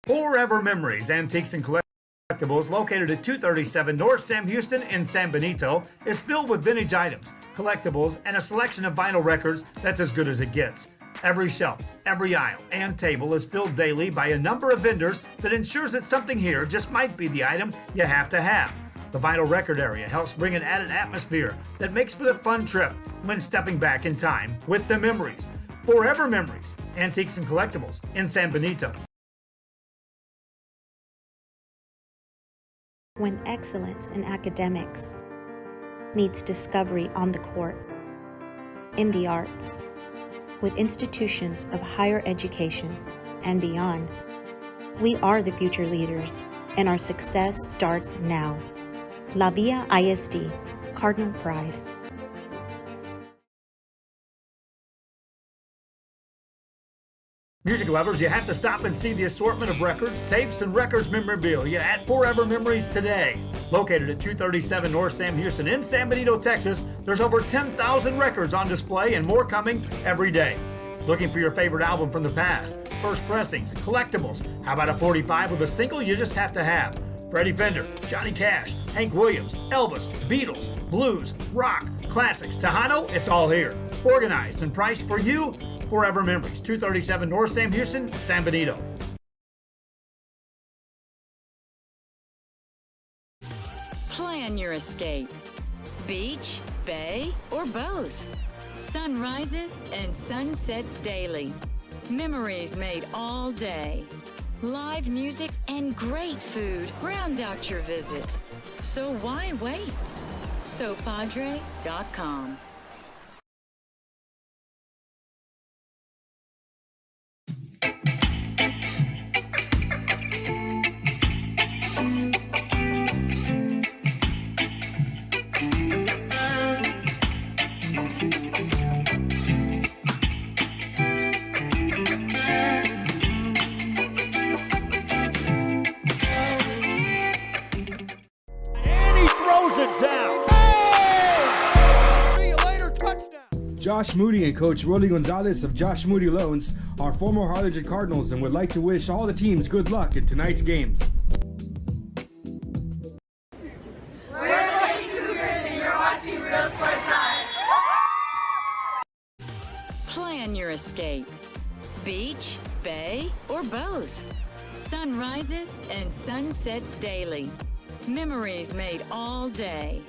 Forever Memories, Antiques and Collectibles, located at 237 North Sam Houston in San Benito, is filled with vintage items, collectibles, and a selection of vinyl records that's as good as it gets. Every shelf, every aisle, and table is filled daily by a number of vendors that ensures that something here just might be the item you have to have. The vinyl record area helps bring an added atmosphere that makes for the fun trip when stepping back in time with the memories. Forever Memories, Antiques and Collectibles in San Benito. When excellence in academics meets discovery on the court, in the arts, with institutions of higher education and beyond, we are the future leaders, and our success starts now. La Villa ISD, Cardinal Pride. Music lovers, you have to stop and see the assortment of records, tapes, and records memorabilia at Forever Memories today. Located at 237 North Sam Houston in San Benito, Texas, there's over 10,000 records on display and more coming every day. Looking for your favorite album from the past, first pressings, collectibles? How about a 45 with a single you just have to have? Freddie Fender, Johnny Cash, Hank Williams, Elvis, Beatles, blues, rock, classics, Tejano, it's all here. Organized and priced for you. Forever Memories, 237 North Sam Houston, San Benito. Plan your escape. Beach, bay, or both. Sunrises and sunsets daily. Memories made all day. Live music and great food round out your visit. So why wait? SoPadre.com. Josh Moody and Coach Rolly Gonzalez of Josh Moody Loans are former Harlingen Cardinals and would like to wish all the teams good luck in tonight's games. We're the Lady Cougars and you're watching Real Sports Live. Plan your escape. Beach, bay, or both. Sunrises and sunsets daily. Memories made all day.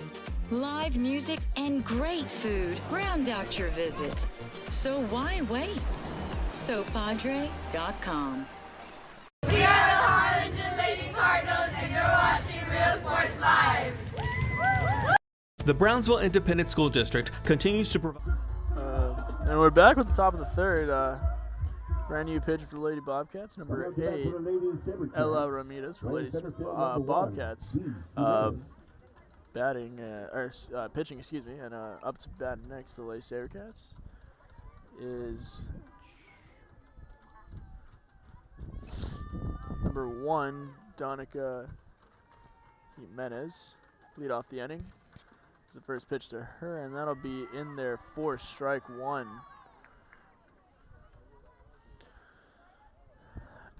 Live music and great food round out your visit. So why wait? SoPadre.com. We are the Harlingen Lady Cardinals and you're watching Real Sports Live. The Brownsville Independent School District continues to provide. And we're back with the top of the third. Brand new pitcher for the Lady Bobcats, number 8, Ella Ramirez for Lady Bobcats. Pitching, and up to bat next for the Lady Sabercats is number 1, Donica Jimenez. Lead off the inning. The first pitch to her, and that'll be in there for strike one.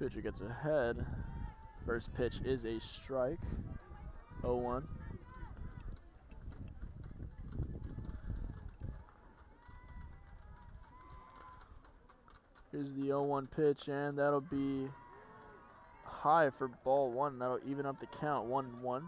Pitcher gets ahead. First pitch is a strike. 0-1. Here's the 0-1 pitch, and that'll be high for ball one. That'll even up the count, 1-1.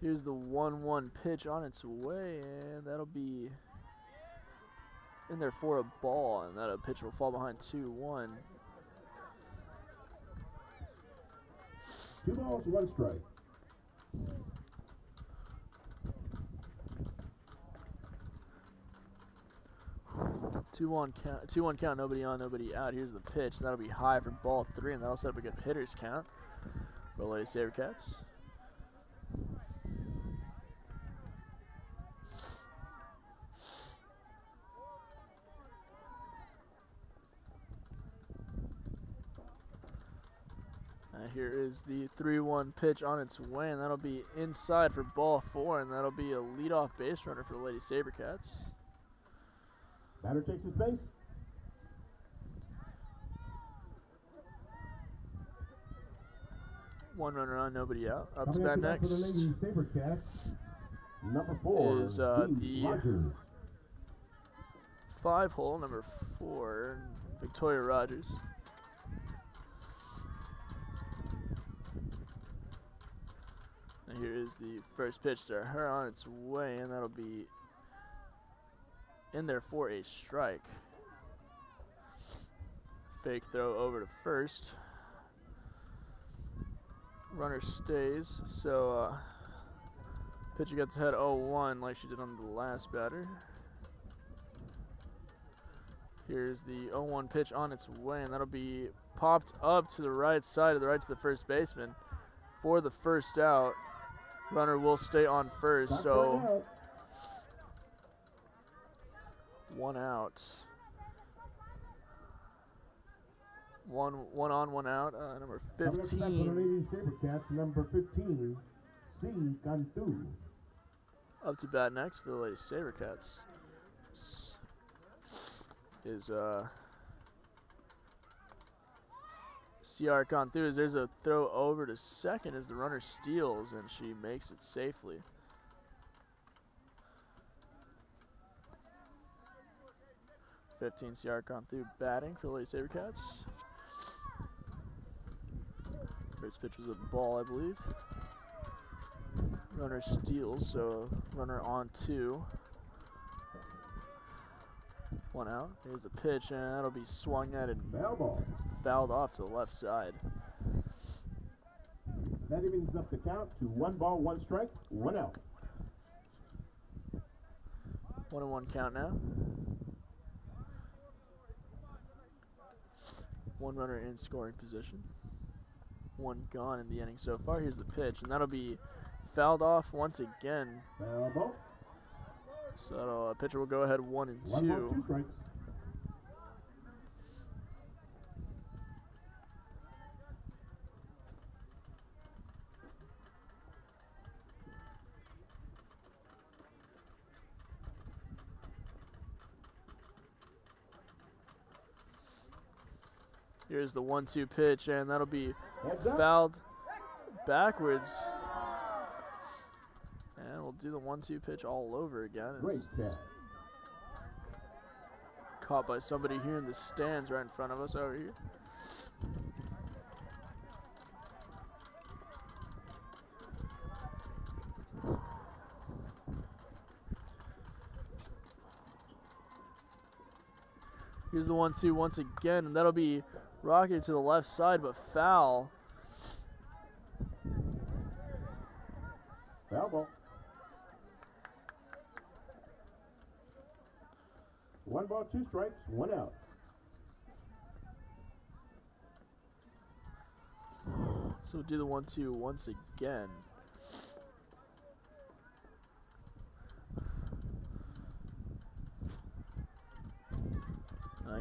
Here's the 1-1 pitch on its way, and that'll be in there for a ball, and that pitch will fall behind 2-1. 2 balls, 1 strike. Two one count, nobody on, nobody out. Here's the pitch, and that'll be high for ball 3, and that'll set up a good hitter's count for the Lady Sabercats. Here is the 3-1 pitch on its way, and that'll be inside for ball 4, and that'll be a leadoff base runner for the Lady Sabercats. Batter takes his base. One runner on, nobody out. Up to bat Coming next for the Lady Sabercats, number 4 is the Rogers. 5-hole, number 4, Victoria Rogers. And here is the first pitch to her on its way, and that'll be in there for a strike. Fake throw over to first. Runner stays, so pitcher gets ahead 0-1 like she did on the last batter. Here's the 0-1 pitch on its way, and that'll be popped up to the right side, to the first baseman for the first out. Runner will stay on first, so 1 out. One on, 1 out. Number 15. Coming up for the Lady Sabercats, number 15, C. Cantu. Up to bat next for the Lady Sabercats is CR Cantu. There's a throw over to second as the runner steals, and she makes it safely. CR Cantu batting for the Lady Sabercats. First pitch was a ball, I believe. Runner steals, so runner on 2. 1 out. Here's a pitch, and that'll be swung at and fouled off to the left side. That evens up the count to 1 ball, 1 strike, 1 out. 1-1 count now. 1 runner in scoring position. 1 gone in the inning so far. Here's the pitch, and that'll be fouled off once again. Foul ball. So pitcher will go ahead 1 and 2. 1 ball, 2 strikes. Here's the 1-2 pitch, and that'll be fouled backwards. And we'll do the 1-2 pitch all over again. Great catch. Caught by somebody here in the stands right in front of us over here. Here's the 1-2 once again, and that'll be rocketed to the left side, but foul. Foul ball. 1 ball, 2 strikes, 1 out. So we'll do the 1-2 once again.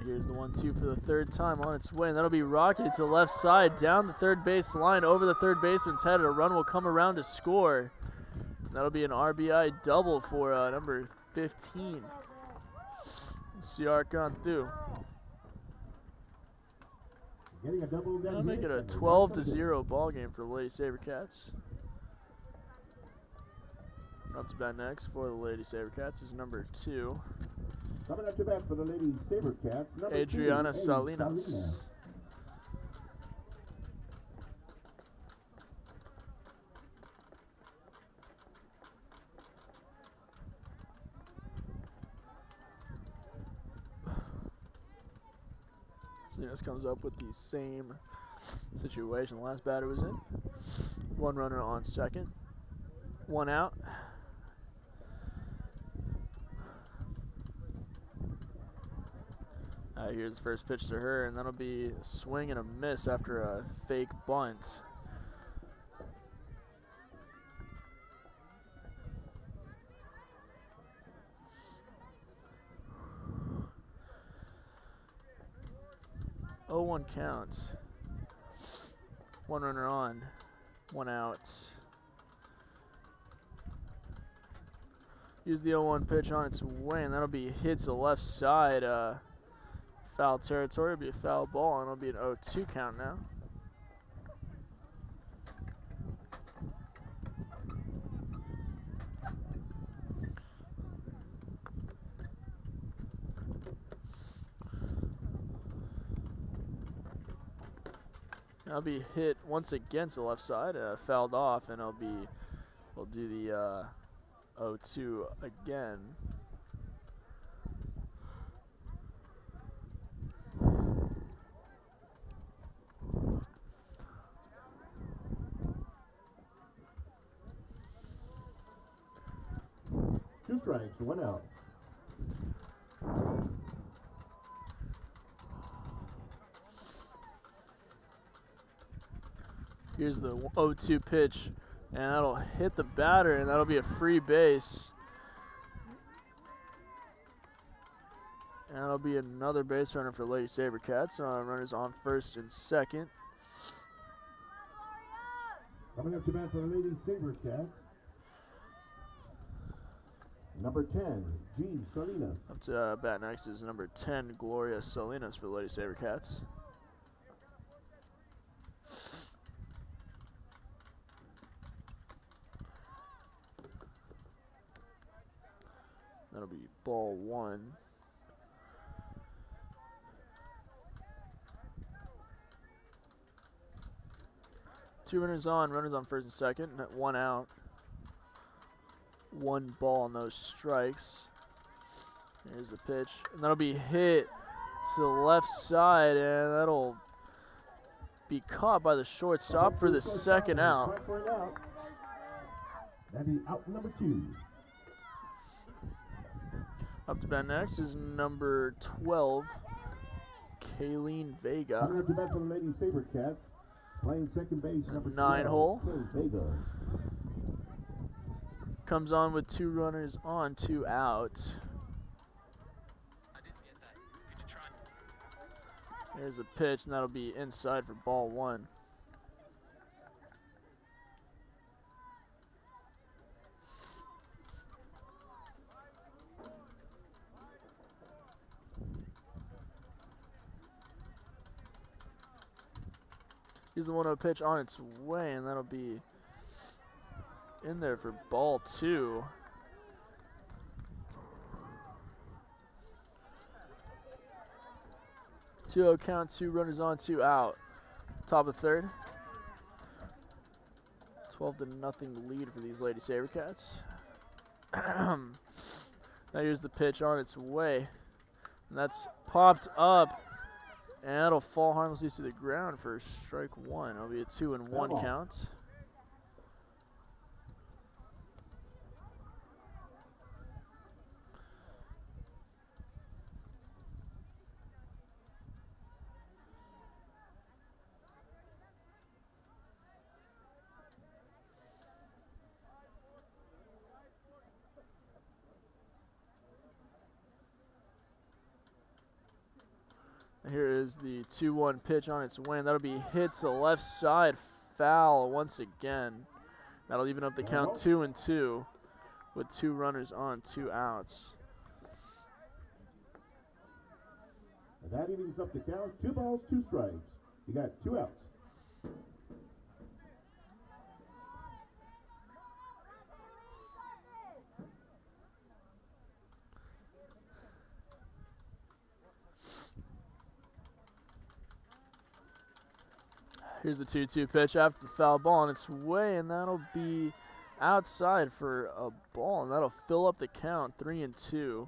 Here's the 1-2 for the third time on its way, and that'll be rocketed to the left side, down the third base line, over the third baseman's head. A run will come around to score. And that'll be an RBI double for number 15. CR gone through. Getting a double. That'll make it a 12-0 ball game for the Lady Sabercats. Up to bat next for the Lady Sabercats is number 2. Coming up to bat for the Lady Sabercats, number Adriana 2, Salinas. Salinas comes up with the same situation the last batter was in. One runner on second. One out. Here's the first pitch to her, and that'll be a swing and a miss after a fake bunt. Oh, 1 count. One runner on, one out. Use the 0-1 pitch on its way, and that'll be hit to the left side. Foul territory, it'll be a foul ball, and it'll be an 0-2 count now. That'll be hit once again to the left side, fouled off, and we'll do the 0-2 again. Two strikes, one out. Here's the 0-2 pitch, and that'll hit the batter, and that'll be a free base. And that'll be another base runner for Lady Sabercats. Runners on first and second. Coming up to bat for the Lady Sabercats, number 10, G. Salinas. Up to bat next is number 10, Gloria Salinas for the Lady Sabercats. That'll be ball 1. Two runners on first and second, and one out. 1 ball on those strikes. Here's the pitch, and that'll be hit to the left side, and that'll be caught by the shortstop for the second out. That'll be out number 2. Up to bat next is number 12, Kayleen Vega. Coming up to bat for the Lady Sabercats, playing second base, number 9 hole. Vega. Comes on with 2 runners on, 2 out. There's a pitch, and that'll be inside for ball 1. Here's the 1-0 pitch on its way, and that'll be in there for ball 2. Two-0 count, 2 runners on, 2 out. Top of third. 12-0 lead for these Lady Sabercats. Now here's the pitch on its way, and that's popped up. And that'll fall harmlessly to the ground for strike 1. It'll be a 2-1 count. Here is the 2-1 pitch on its way, and that'll be hit to left side, foul once again. That'll even up the count 2-2 with 2 runners on, 2 outs. And that evens up the count, 2 balls, 2 strikes. You got 2 outs. Here's the 2-2 pitch after the foul ball on its way, and that'll be outside for a ball, and that'll fill up the count, 3-2.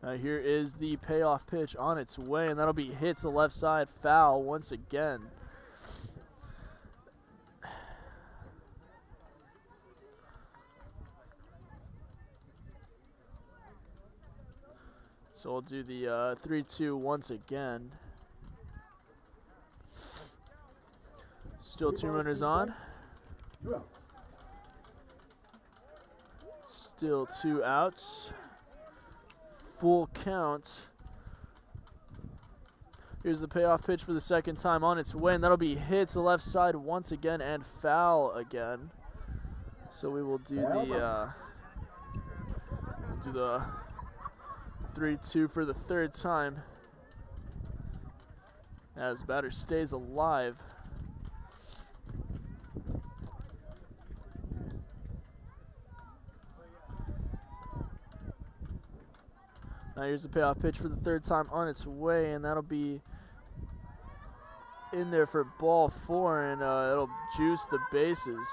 Now here is the payoff pitch on its way, and that'll be hit to left side, foul once again. So we'll do the 3-2 once again. Still 2 runners on. Still 2 outs. Full count. Here's the payoff pitch for the second time on its way, and that'll be hit to left side once again and foul again. So we will do the 3-2 for the third time as batter stays alive. Now here's the payoff pitch for the third time on its way, and that'll be in there for ball 4, and it'll juice the bases.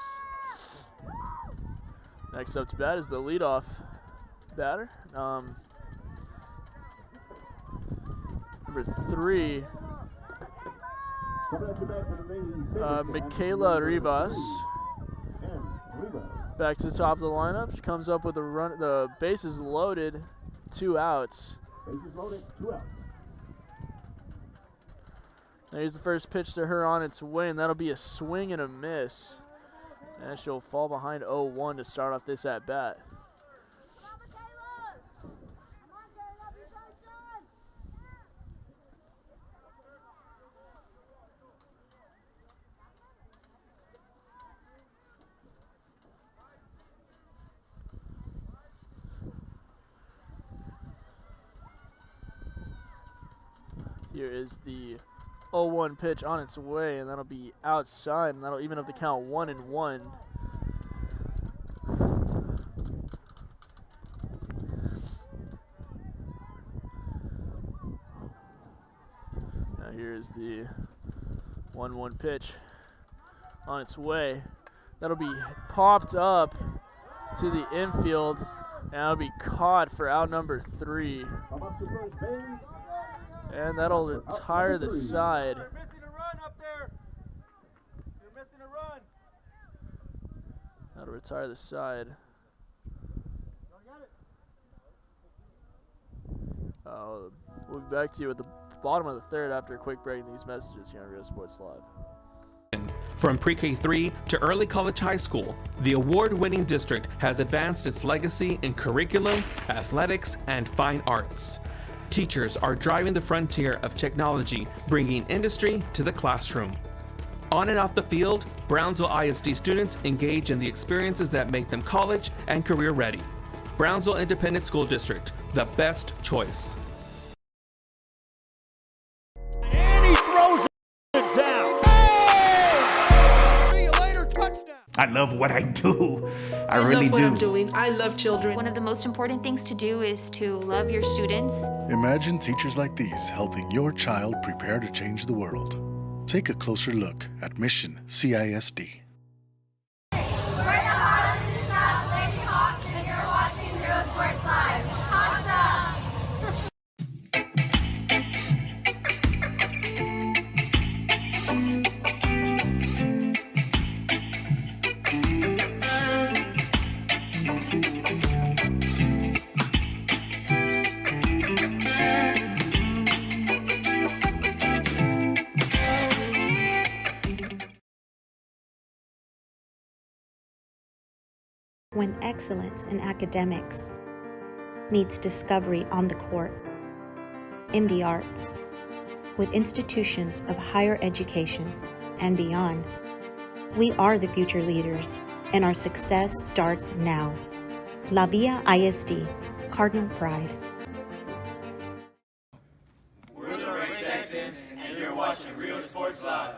Next up to bat is the leadoff batter. Number 3, Michaela Rivas. Back to the top of the lineup. She comes up with a run. The bases loaded, 2 outs. Bases loaded, 2 outs. Now here's the first pitch to her on its way, and that'll be a swing and a miss. And she'll fall behind 0-1 to start off this at bat. Here is the 0-1 pitch on its way, and that'll be outside, and that'll even up the count 1-1. Now here's the 1-1 pitch on its way. That'll be popped up to the infield, and that'll be caught for out number 3. Come up to first base. And that'll retire the side. You're missing a run up there. You're missing a run. That'll retire the side. We'll be back to you at the bottom of the third after a quick break in these messages here on Real Sports Live. From pre-K 3 to early college high school, the award-winning district has advanced its legacy in curriculum, athletics, and fine arts. Teachers are driving the frontier of technology, bringing industry to the classroom. On and off the field, Brownsville ISD students engage in the experiences that make them college and career ready. Brownsville Independent School District, the best choice. And he throws it down. Hey! See you later, touchdown. I love what I do. I love really what do. I'm doing. I love children. One of the most important things to do is to love your students. Imagine teachers like these helping your child prepare to change the world. Take a closer look at Mission CISD. We're the Harlingen South Lady Hawks, and you're watching Real Sports Live. Hawks up! when excellence in academics meets discovery on the court, in the arts, with institutions of higher education and beyond. We are the future leaders, and our success starts now. La Villa ISD, Cardinal Pride. We're the Red Texans, and you're watching Real Sports Live.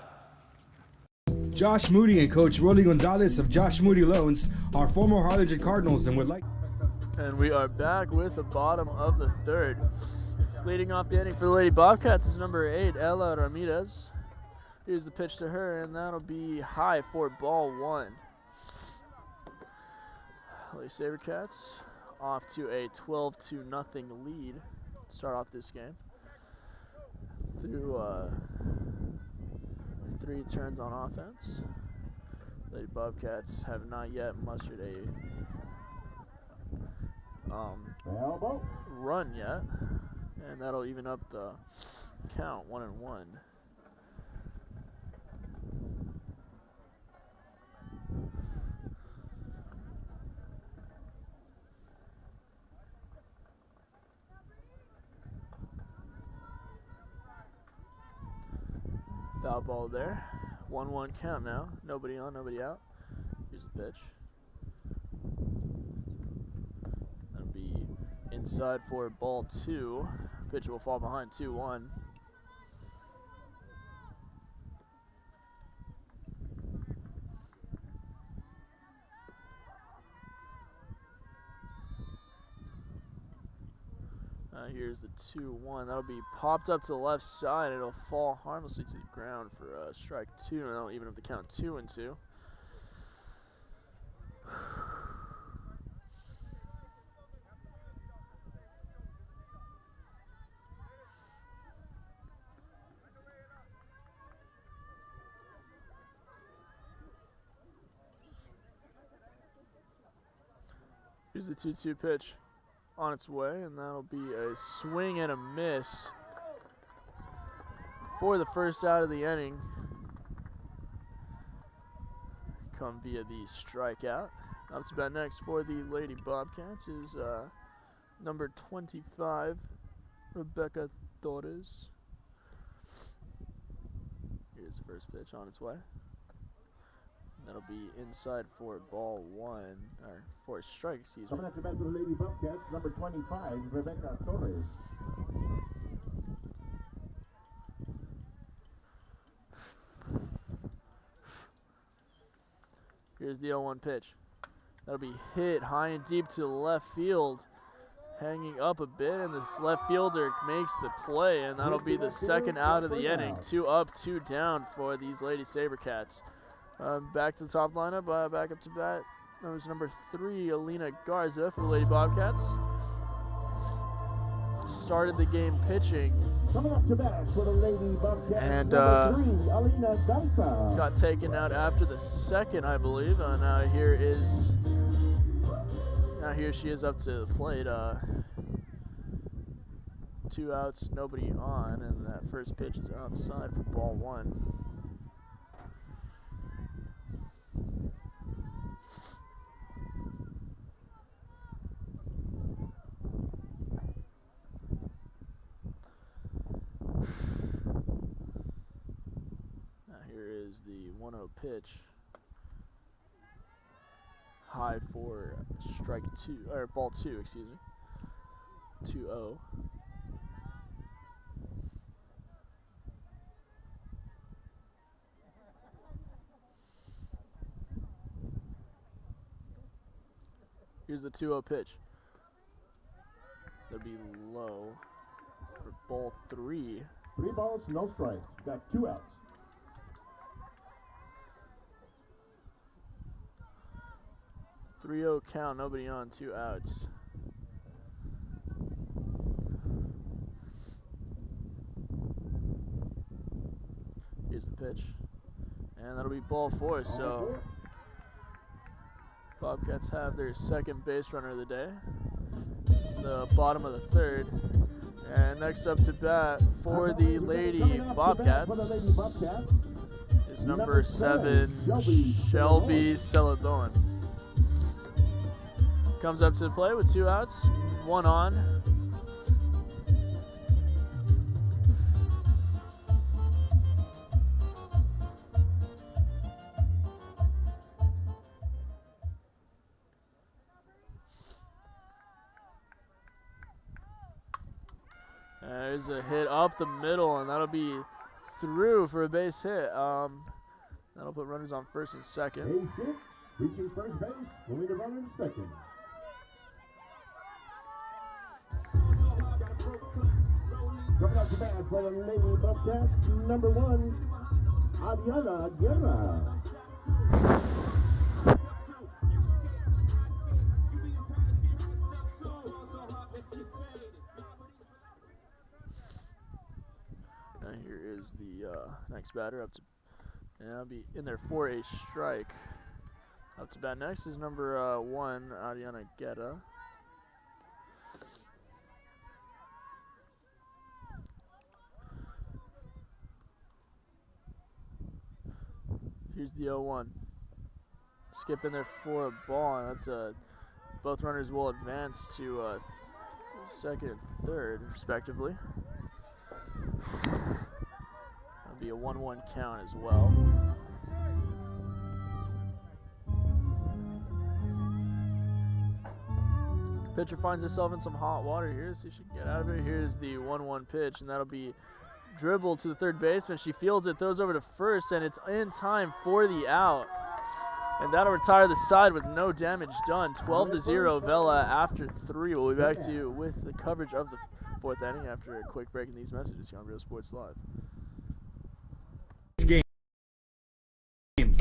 Josh Moody and Coach Rolly Gonzalez of Josh Moody Loans are former Harlingen Cardinals and would like... And we are back with the bottom of the third. Leading off the inning for the Lady Bobcats is number 8, Ella Ramirez. Here's the pitch to her, and that'll be high for ball 1. Lady Sabercats off to a 12-0 lead to start off this game. Through 3 turns on offense. Lady Bobcats have not yet mustered a run yet, and that'll even up the count 1-1. Foul ball there. 1-1 count now. Nobody on, nobody out. Here's the pitch. That'll be inside for ball 2. Pitch will fall behind 2-1. Here's the 2-1. That'll be popped up to the left side. It'll fall harmlessly to the ground for strike 2. And that'll even up the count 2-2. Here's the 2-2 pitch on its way, and that'll be a swing and a miss for the first out of the inning. Come via the strikeout. Up to bat next for the Lady Bobcats is number 25, Rebecca Torres. Here's the first pitch on its way. That'll be inside for ball 1, or for a strike, excuse me. Coming up to bat for the Lady Bobcats, number 25, Rebecca Torres. Here's the 0-1 pitch. That'll be hit high and deep to left field, hanging up a bit, and this left fielder makes the play, and that'll be the second out of the inning. 2 up, 2 down for these Lady Sabercats. Back to the top lineup, back up to bat. That was number 3, Alina Garza for the Lady Bobcats. Started the game pitching. Coming up to bat for the Lady Bobcats, and number 3, Alina Garza. Got taken out after the second, I believe. Now here she is up to the plate. 2 outs, nobody on, and that first pitch is outside for ball 1. Is the 1-0 pitch high for strike 2, or ball 2, excuse me. 2-0. Here's the 2-0 pitch. That'll be low for ball 3. 3 balls, no strikes. Got 2 outs. .30 count, nobody on, 2 outs. Here's the pitch, and that'll be ball 4. So Bobcats have their second base runner of the day, the bottom of the third. And next up to bat for the Lady Bobcats is number 7, Shelby Celadon. Comes up to the play with 2 outs, 1 on. There's a hit up the middle, and that'll be through for a base hit. That'll put runners on first and second. Base hit, reaching first base, moving the runner to second. Coming up to bat for the Lady Bobcats, number 1, Adriana Guerra. Here is the next batter up to, and I'll be in there for a strike. Up to bat next is number 1, Adriana Guerra. Here's the 0-1. Skip in there for a ball, and that's both runners will advance to second and third, respectively. That'll be a 1-1 count as well. Pitcher finds herself in some hot water here. See if she can get out of it. Here's the 1-1 pitch, and that'll be dribbled to the third baseman. She fields it, throws over to first, and it's in time for the out. And that'll retire the side with no damage done. 12-0 Vela after 3. We'll be back to you with the coverage of the 4th inning after a quick break in these messages here on Real Sports Live. Games.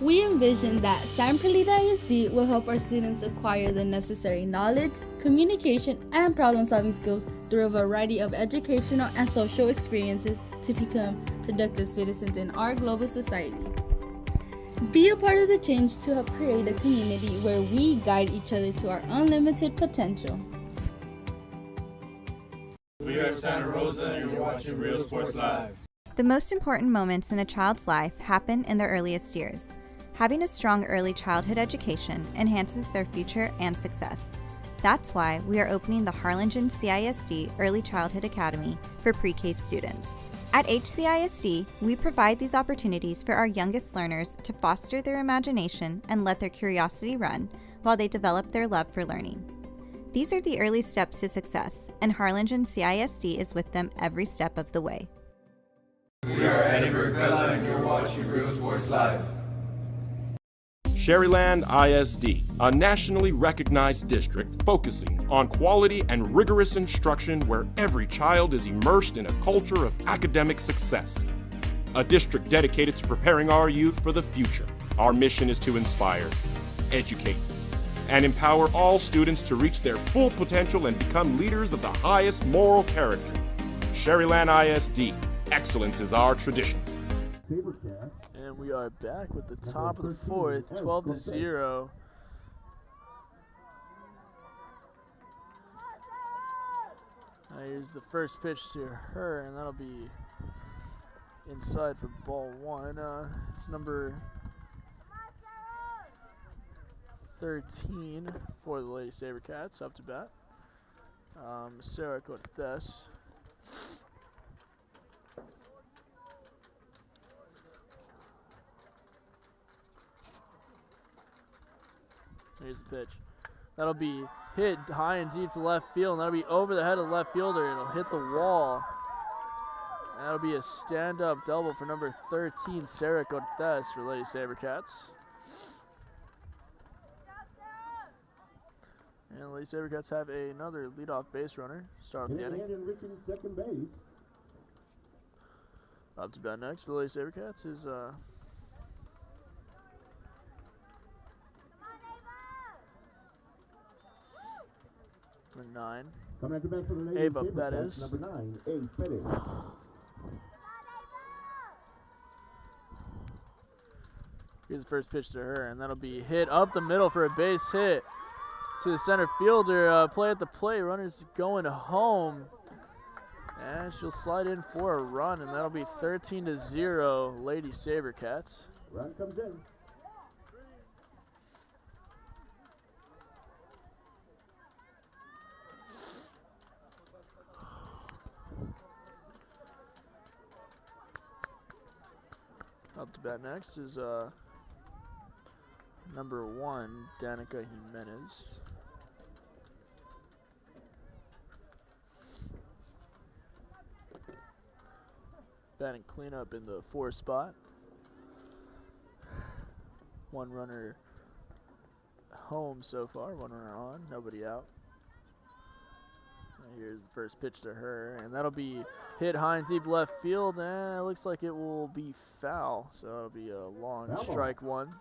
We envision that San Perlita ISD will help our students acquire the necessary knowledge, communication, and problem-solving skills through a variety of educational and social experiences to become productive citizens in our global society. Be a part of the change to help create a community where we guide each other to our unlimited potential. We are Santa Rosa, and you're watching Real Sports Live. The most important moments in a child's life happen in their earliest years. Having a strong early childhood education enhances their future and success. That's why we are opening the Harlingen CISD Early Childhood Academy for pre-K students. At HCISD, we provide these opportunities for our youngest learners to foster their imagination and let their curiosity run while they develop their love for learning. These are the early steps to success, and Harlingen CISD is with them every step of the way. We are Edinburg, Vela, and you're watching Real Sports Live. Sherryland ISD, a nationally recognized district focusing on quality and rigorous instruction where every child is immersed in a culture of academic success. A district dedicated to preparing our youth for the future. Our mission is to inspire, educate, and empower all students to reach their full potential and become leaders of the highest moral character. Sherryland ISD, excellence is our tradition. And we are back with the top of the 4th, 12-0. Here's the first pitch to her, and that'll be inside for ball 1. It's number 13 for the Lady Sabercats, up to bat. Sarah Cortez. Here's the pitch. That'll be hit high and deep to left field, and that'll be over the head of the left fielder. It'll hit the wall. And that'll be a stand-up double for number 13, Sarah Cortez, for Lady Sabercats. And Lady Sabercats have another leadoff base runner. Start off the inning. Reaching second base. Up to bat next for Lady Sabercats is number 9. Coming at the bat for the Lady Ava Sabercats, Bettis. number 9, A. Bettis. Here's the first pitch to her, and that'll be hit up the middle for a base hit to the center fielder. Play at the plate, runners going home. And she'll slide in for a run, and that'll be 13-0 Lady Sabercats. Run comes in. Up to bat next is number 1, Danica Jimenez. Batting cleanup in the 4 spot. 1 runner home so far, 1 runner on, nobody out. Here's the first pitch to her, and that'll be hit high and deep left field, and it looks like it will be foul, so it'll be a long strike 1.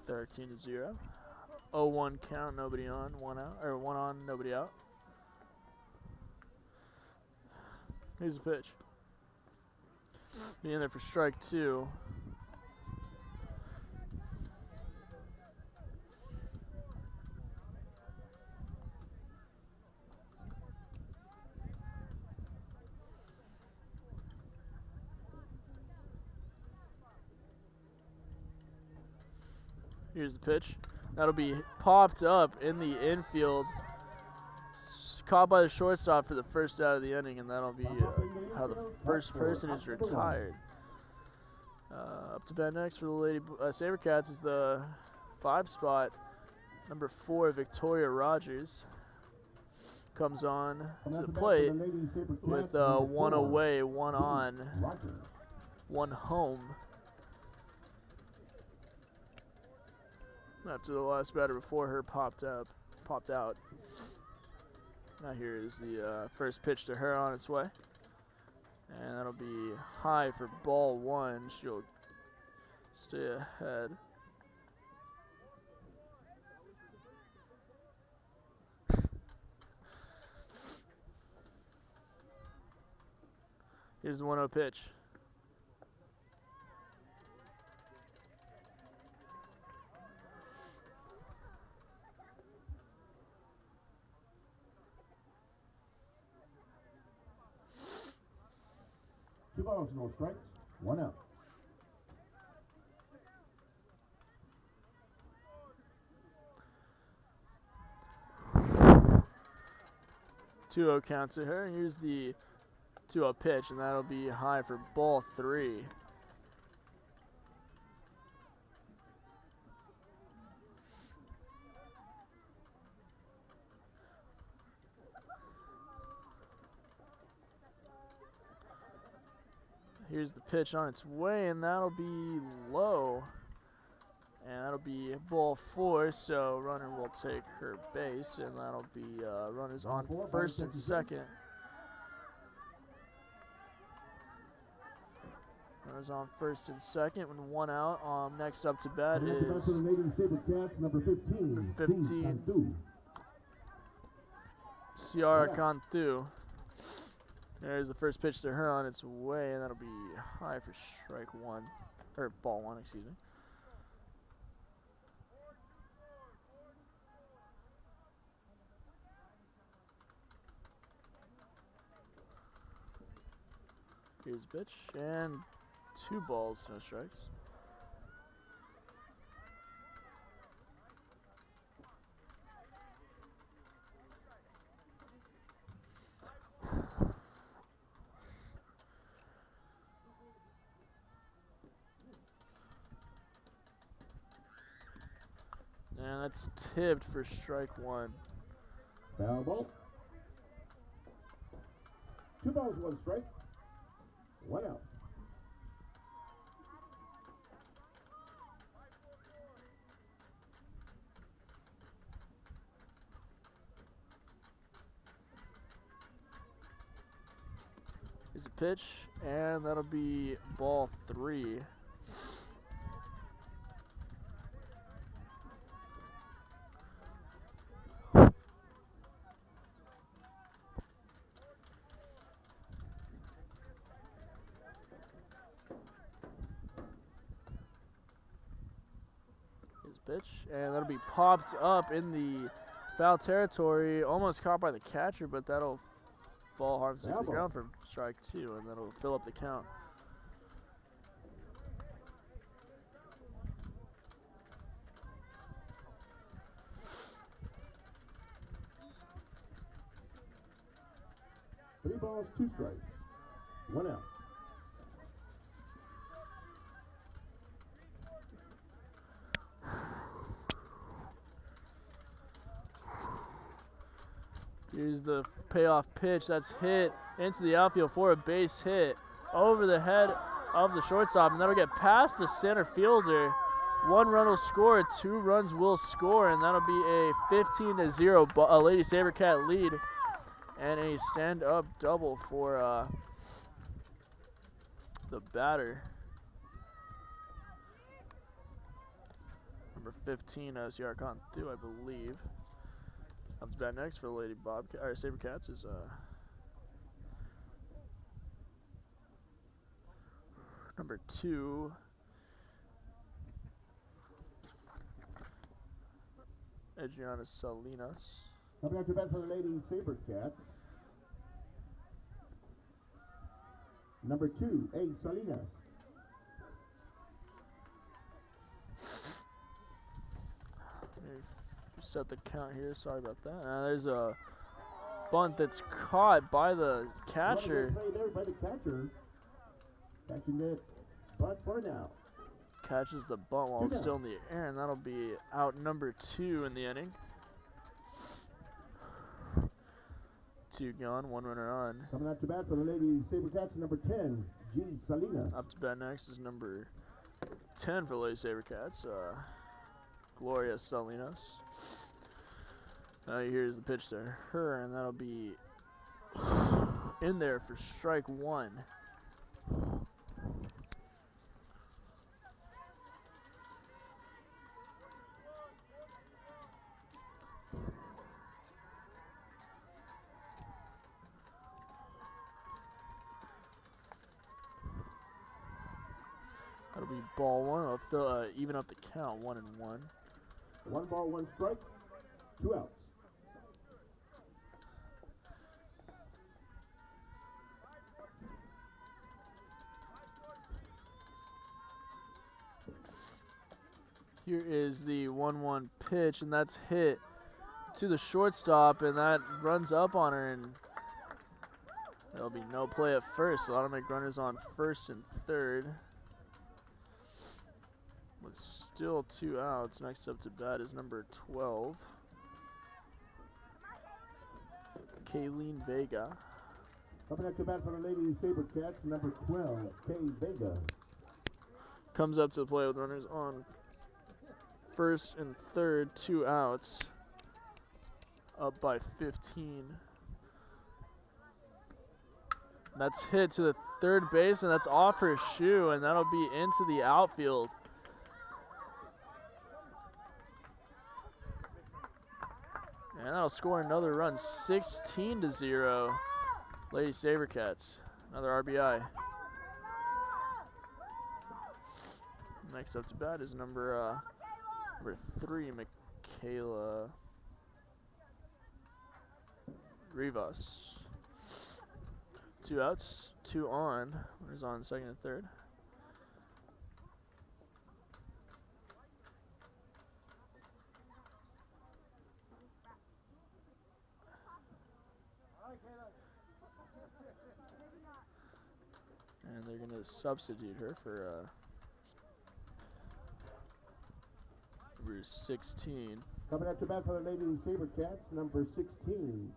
(13-0). 0-1 count, nobody on, 1 out, or 1 on, nobody out. Here's the pitch. Be in there for strike 2. Here's the pitch. That'll be popped up in the infield. Caught by the shortstop for the first out of the inning, and that'll be how the first person is retired. Up to bat next for the Lady Sabercats is the 5 spot. Number 4, Victoria Rogers, comes on to the plate with 1 away, 1 on, 1 home. After the last batter before her popped out. Now here is the first pitch to her on its way. And that'll be high for ball 1. She'll stay ahead. Here's the 1-0 pitch. Two balls, no strikes, 1 out. Two-0 count to her. Here's the 2-0 pitch, and that'll be high for ball 3. Here's the pitch on its way, and that'll be low. And that'll be ball 4, so runner will take her base, and that'll be runners on first and second. Runners on first and second with 1 out. Next up to bat is number 15, Ciara Cantu. There's the first pitch to her on its way, and that'll be high for strike 1, or ball 1, excuse me. Here's the pitch, and 2 balls, no strikes. And that's tipped for strike 1. Foul ball. 2 balls, 1 strike, 1 out. Here's a pitch, and that'll be ball 3. pitch, and that'll be popped up in the foul territory, almost caught by the catcher, but that'll fall harmlessly to the ground for strike 2, and that'll fill up the count. Three balls, 2 strikes. 1 out. Here's the payoff pitch that's hit into the outfield for a base hit over the head of the shortstop, and that'll get past the center fielder. 1 run will score, 2 runs will score, and that'll be a 15-0 Lady Sabercat lead and a stand-up double for the batter. Number 15, Ciara Cantu, I believe. Up to bat next for the Lady Sabercats is number 2, Adriana Salinas. Coming out to bat for the Lady Sabercats. Number 2, A. Salinas. Set the count here. Sorry about that. There's a bunt that's caught by the catcher. Play there by the catcher. Catching it, bunt for now. Catches the bunt while it's still in the air, and that'll be out number 2 in the inning. 2 gone, 1 runner on. Coming out to bat for the Lady Sabercats, number 10, G. Salinas. Up to bat next is number 10 for Lady Sabercats, Gloria Salinas. Here's the pitch to her, and that'll be in there for strike 1. That'll be ball 1. I'll fill, even up the count, 1-1. 1 ball, 1 strike, 2 outs. Here is the 1-1 pitch, and that's hit to the shortstop, and that runs up on her, and there'll be no play at first. So automatic runners on first and third. With still 2 outs, next up to bat is number 12, Kayleen Vega. Coming up to bat for the Lady Sabercats, number 12, Kay Vega. Comes up to the plate with runners on first and third, 2 outs, up by 15. And that's hit to the third baseman. That's off her shoe, and that'll be into the outfield. And that'll score another run, 16-0. Lady Sabercats, another RBI. Next up to bat is number 3, Michaela Rivas. 2 outs, 2 on. Runners on second and third. And they're going to substitute her for number 16. Coming up to bat for the Lady Sabercats, number 16,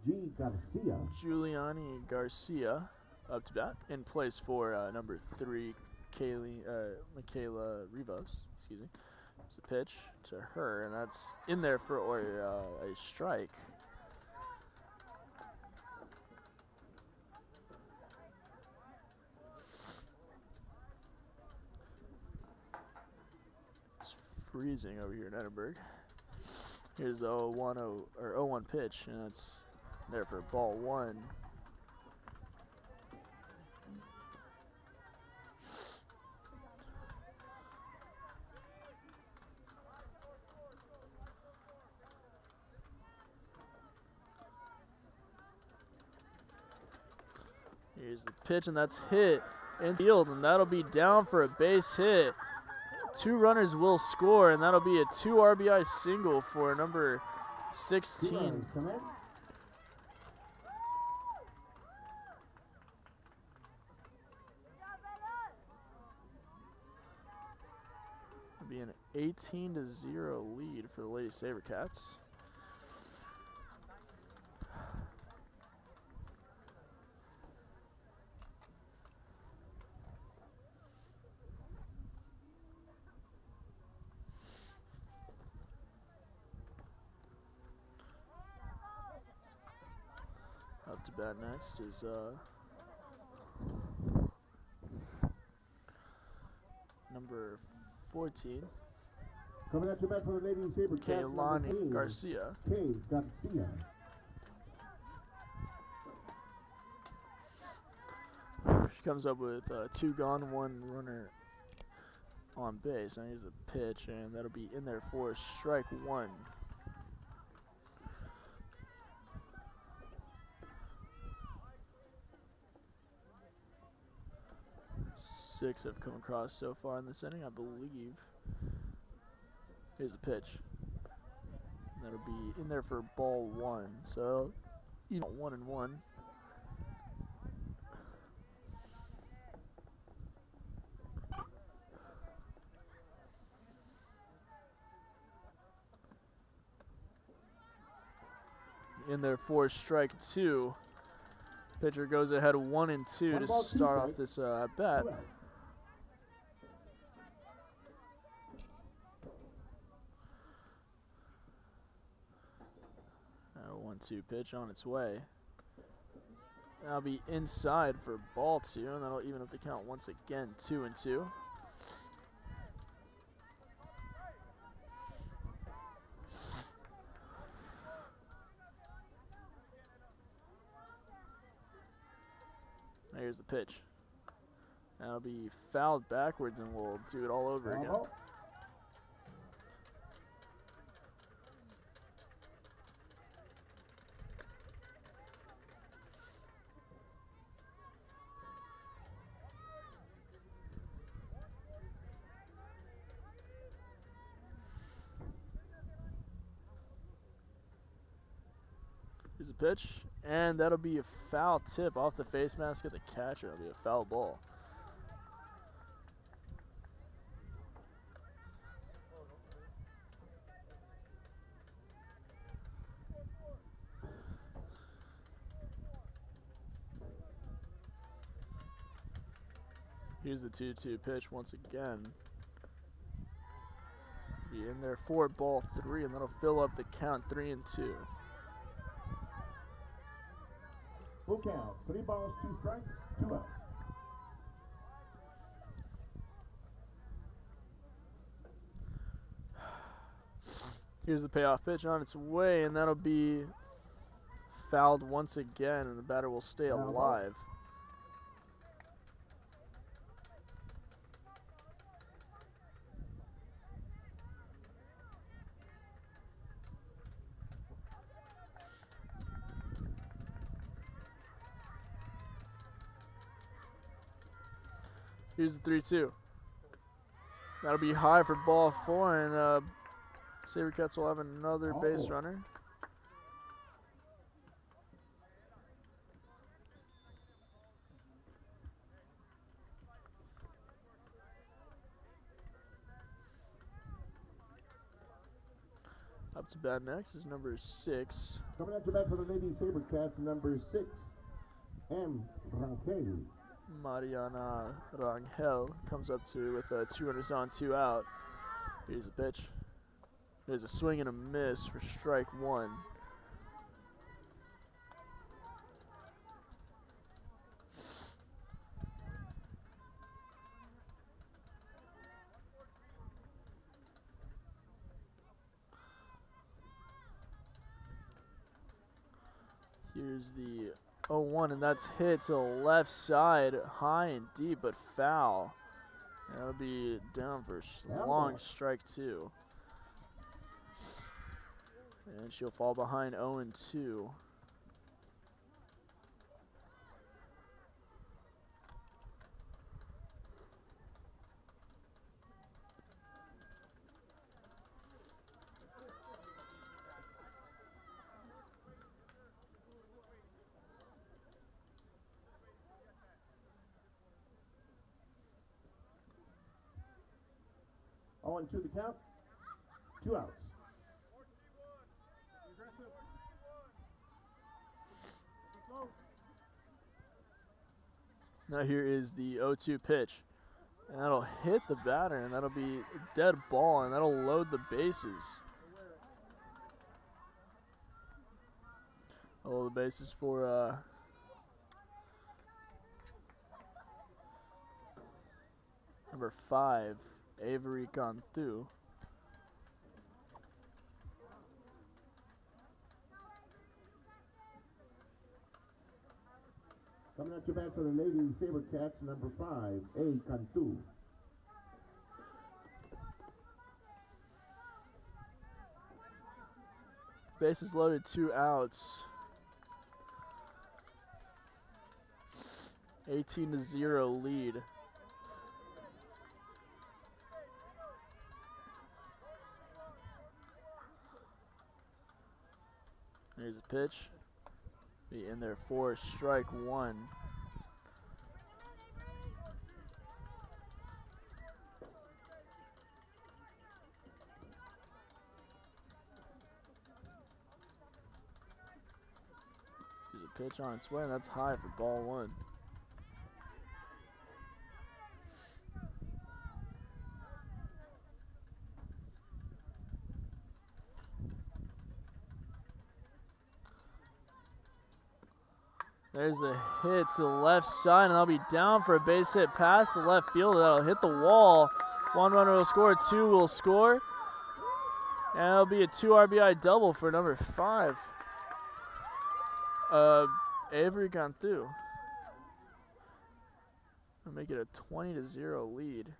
G. Garcia. Giuliani Garcia up to bat. In place for number 3, Michaela Rivas. Excuse me. It's a pitch to her, and that's in there for a strike. Freezing over here in Edinburg. Here's the 0-1 pitch, and it's there for ball 1. Here's the pitch, and that's hit in field, and that'll be down for a base hit. 2 runners will score, and that'll be a 2 RBI single for number 16. It'll be an 18-0 lead for the Lady SaberCats. Up to bat next is number 14. Coming at your back for the Lady SaberCats, Kaylani Garcia. Kay Garcia. She comes up with 2 gone, 1 runner on base. Now here's a pitch, and that'll be in there for strike 1. Six have come across so far in this inning, I believe. Here's a pitch. That'll be in there for ball 1. So even 1-1. In there for strike 2. Pitcher goes ahead 1-2 to start off this at bat. 1-2 pitch on its way. That'll be inside for ball 2, and that'll even up the count once again, 2-2. Here's the pitch. That'll be fouled backwards, and we'll do it all over again. Here's a pitch, and that'll be a foul tip off the face mask of the catcher. That'll be a foul ball. Here's the 2-2 pitch once again. Be in there for ball 3, and that'll fill up the count 3-2. Full count, 3 balls, 2 strikes, 2 outs. Here's the payoff pitch on its way, and that'll be fouled once again, and the batter will stay alive. Here's the 3-2. That'll be high for ball 4, and SaberCats will have another base runner. Up to bat next is number 6. Coming at your back for the Lady SaberCats, number 6, M. Ranquel. Mariana Rangel comes up to with 2 runners on, 2 out. Here's a pitch. There's a swing and a miss for strike 1. Here's the 0-1, and that's hit to the left side, high and deep, but foul. And that'll be down for long strike 2. And she'll fall behind 0-2. 0-2 the count. 2 outs. Now here is the 0-2 pitch. And that'll hit the batter, and that'll be a dead ball, and that'll load the bases. Load the bases for number 5, Avery Cantu. Coming out to bat for the Lady Sabercats, number 5, A. Cantu. Bases loaded, 2 outs. 18-0 lead. Here's a pitch. Be in there for strike 1. Here's a pitch on its way, and that's high for ball 1. There's a hit to the left side, and that'll be down for a base hit past the left fielder. That'll hit the wall. 1 runner will score, 2 will score. And it'll be a 2 RBI double for number 5, Avery Cantu. It'll make it a 20-0 lead.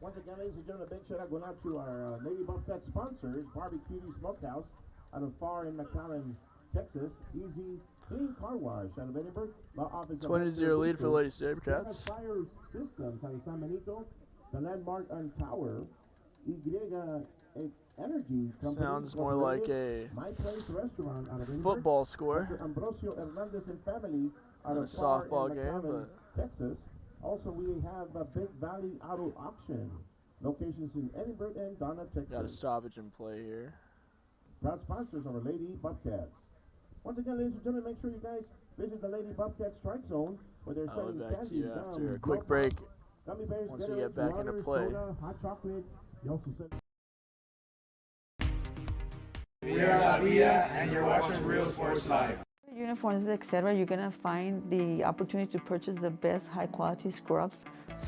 Once again, ladies and gentlemen, a big shout out going out to our Lady Bobcat sponsors, Barbecue Smokehouse out of Far in McAllen, Texas. Easy Clean Car Wash out of Edinburg. Law Office 20-0 lead for Lady Sabercats. Fire Systems out of San Benito. The Landmark and Tower. Energy Company. Sounds more like a My Place Restaurant out of football score. Dr. Ambrosio Hernandez and family out Not of a Far softball in game, McAllen, but Texas. Also, we have a Big Valley Auto Auction. Locations in Edinburg and Donna, Texas. Got a stoppage in play here. Proud sponsors of our Lady Bobcats. Once again, ladies and gentlemen, make sure you guys visit the Lady Bobcat Strike Zone where they're I'll selling be back to candy, you gum, after a drop quick break. Gummy bears, Once we get Gatorades, back into water, play. soda, hot chocolate. You also said We are La Villa, and you're watching Real Sports Live. Uniforms, etc., you're going to find the opportunity to purchase the best high-quality scrubs.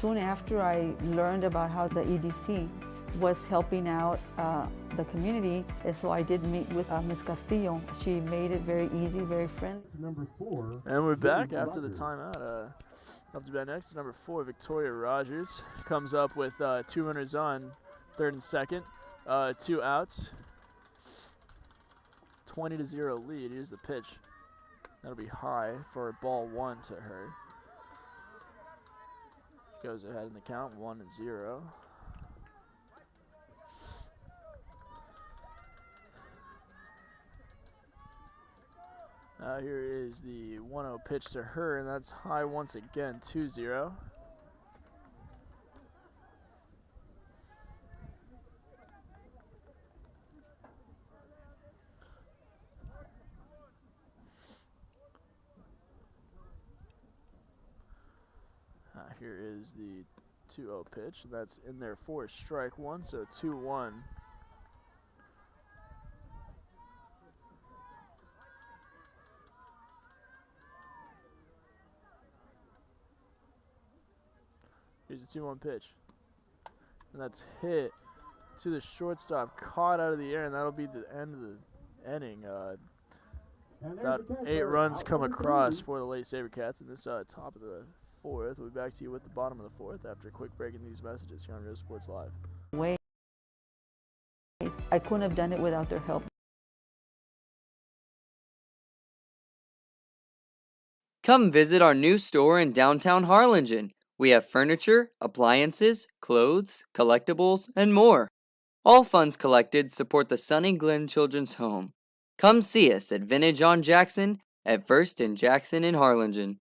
Soon after I learned about how the EDC was helping out the community, and so I did meet with Ms. Castillo. She made it very easy, very friendly. Number 4. And we're back after the timeout. Up to bat next, number 4, Victoria Rogers. Comes up with 2 runners on, 3rd and 2nd, 2 outs. 20-0 lead. Here's the pitch. That'll be high for ball 1 to her. She goes ahead in the count, 1-0. Here is the 1-0 pitch to her, and that's high once again, 2-0. Here is the 2-0 pitch. That's in there for strike 1, so 2-1. Here's the 2-1 pitch. And that's hit to the shortstop, caught out of the air, and that'll be the end of the inning. About 8 runs come across for the Lady Sabercats in this top of the 4th. We'll be back to you with the bottom of the 4th after a quick break in these messages here on Real Sports Live. I couldn't have done it without their help. Come visit our new store in downtown Harlingen. We have furniture, appliances, clothes, collectibles, and more. All funds collected support the Sunny Glen Children's Home. Come see us at Vintage on Jackson at First and Jackson in Harlingen.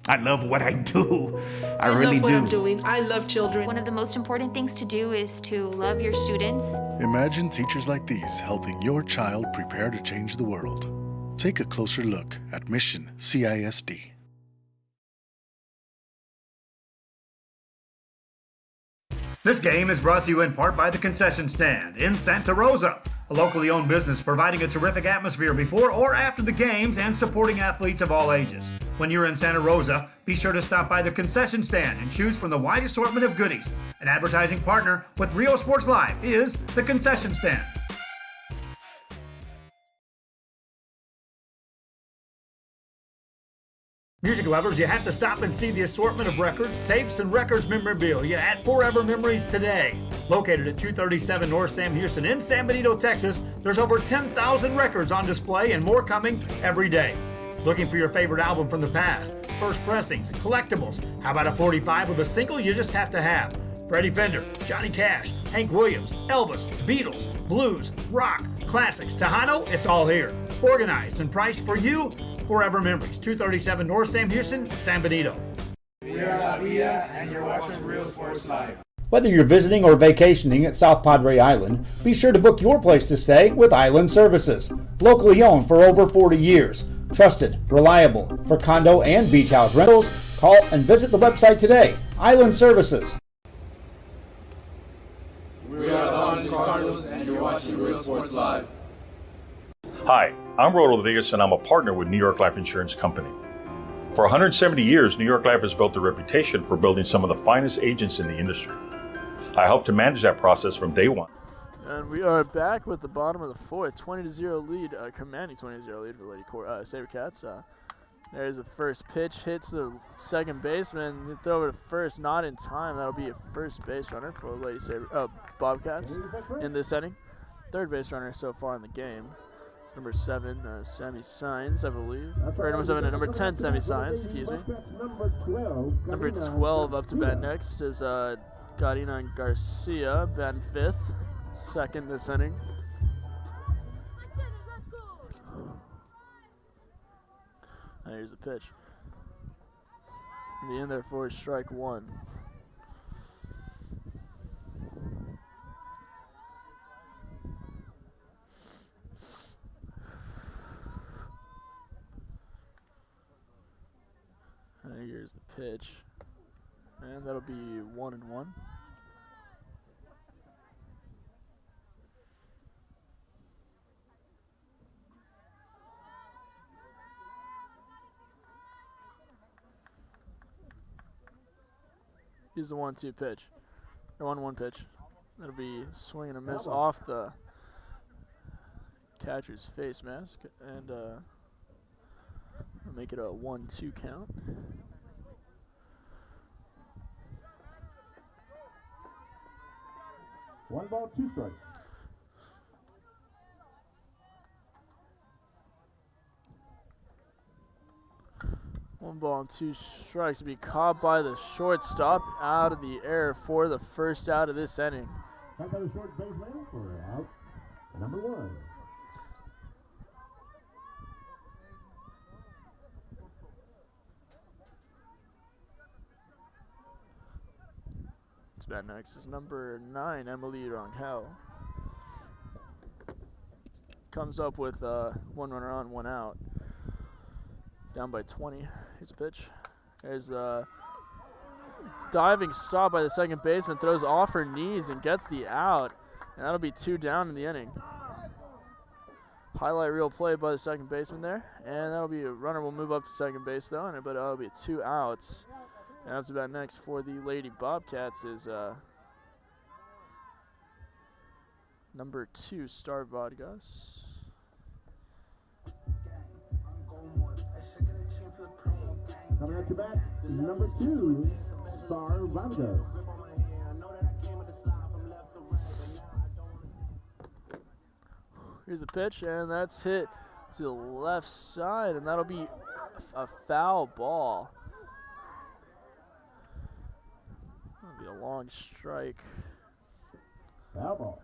I love what I do. I I really love what do. I'm doing. I love children. One of the most important things to do is to love your students. Imagine teachers like these helping your child prepare to change the world. Take a closer look at Mission CISD. This game is brought to you in part by the Concession Stand in Santa Rosa, a locally owned business providing a terrific atmosphere before or after the games and supporting athletes of all ages. When you're in Santa Rosa, be sure to stop by the Concession Stand and choose from the wide assortment of goodies. An advertising partner with Rio Sports Live is the Concession Stand. Music lovers, you have to stop and see the assortment of records, tapes, and records memorabilia at Forever Memories today. Located at 237 North Sam Houston in San Benito, Texas, there's over 10,000 records on display and more coming every day. Looking for your favorite album from the past, first pressings, collectibles? How about a 45 with a single you just have to have? Freddie Fender, Johnny Cash, Hank Williams, Elvis, Beatles, blues, rock, classics, Tejano, it's all here. Organized and priced for you. Forever Memories, 237 North Sam Houston, San Benito. We are La Villa, and you're watching Real Sports Live. Whether you're visiting or vacationing at South Padre Island, be sure to book your place to stay with Island Services. Locally owned for over 40 years. Trusted, reliable for condo and beach house rentals. Call and visit the website today. Island Services. We are the Harlingen Cardinals, and you're watching Real Sports Live. Hi, I'm Rodo Rodriguez, and I'm a partner with New York Life Insurance Company. For 170 years, New York Life has built a reputation for building some of the finest agents in the industry. I helped to manage that process from day one. And we are back with the bottom of the 4th, 20-0 lead, commanding 20-0 lead for Lady Sabercats. There's a first pitch, hits the second baseman, you throw it to first, not in time. That'll be a first base runner for Lady Bobcats in this inning. Third base runner so far in the game. It's number 7, Sammy Signs, I believe. Or number 7 and number 10, Sammy Signs, excuse me. Number 12 up to bat next is Karina Garcia, batting 5th, second this inning. Here's the pitch. Be in there for strike 1. Here's the pitch, and that'll be 1-1. Here's the 1-2 pitch, or 1-1 pitch. That'll be swing and a miss off the catcher's face mask, and make it a 1-2 count. One ball, 2 strikes. One ball and 2 strikes to be caught by the shortstop out of the air for the first out of this inning. Caught by the short baseman for out number 1. Bat next is number 9, Emily Rangel. Comes up with 1 runner on, 1 out. Down by 20. Here's a pitch. There's a diving stop by the second baseman. Throws off her knees and gets the out. And that'll be 2 down in the inning. Highlight reel play by the second baseman there. And that'll be a runner will move up to second base though. But it'll be 2 outs. And up to bat next for the Lady Bobcats is Number 2, Star Vodgas. Coming at your back, number 2, Star Vargas. Here's a pitch, and that's hit to the left side, and that'll be a foul ball. That'll be a long strike. Foul ball.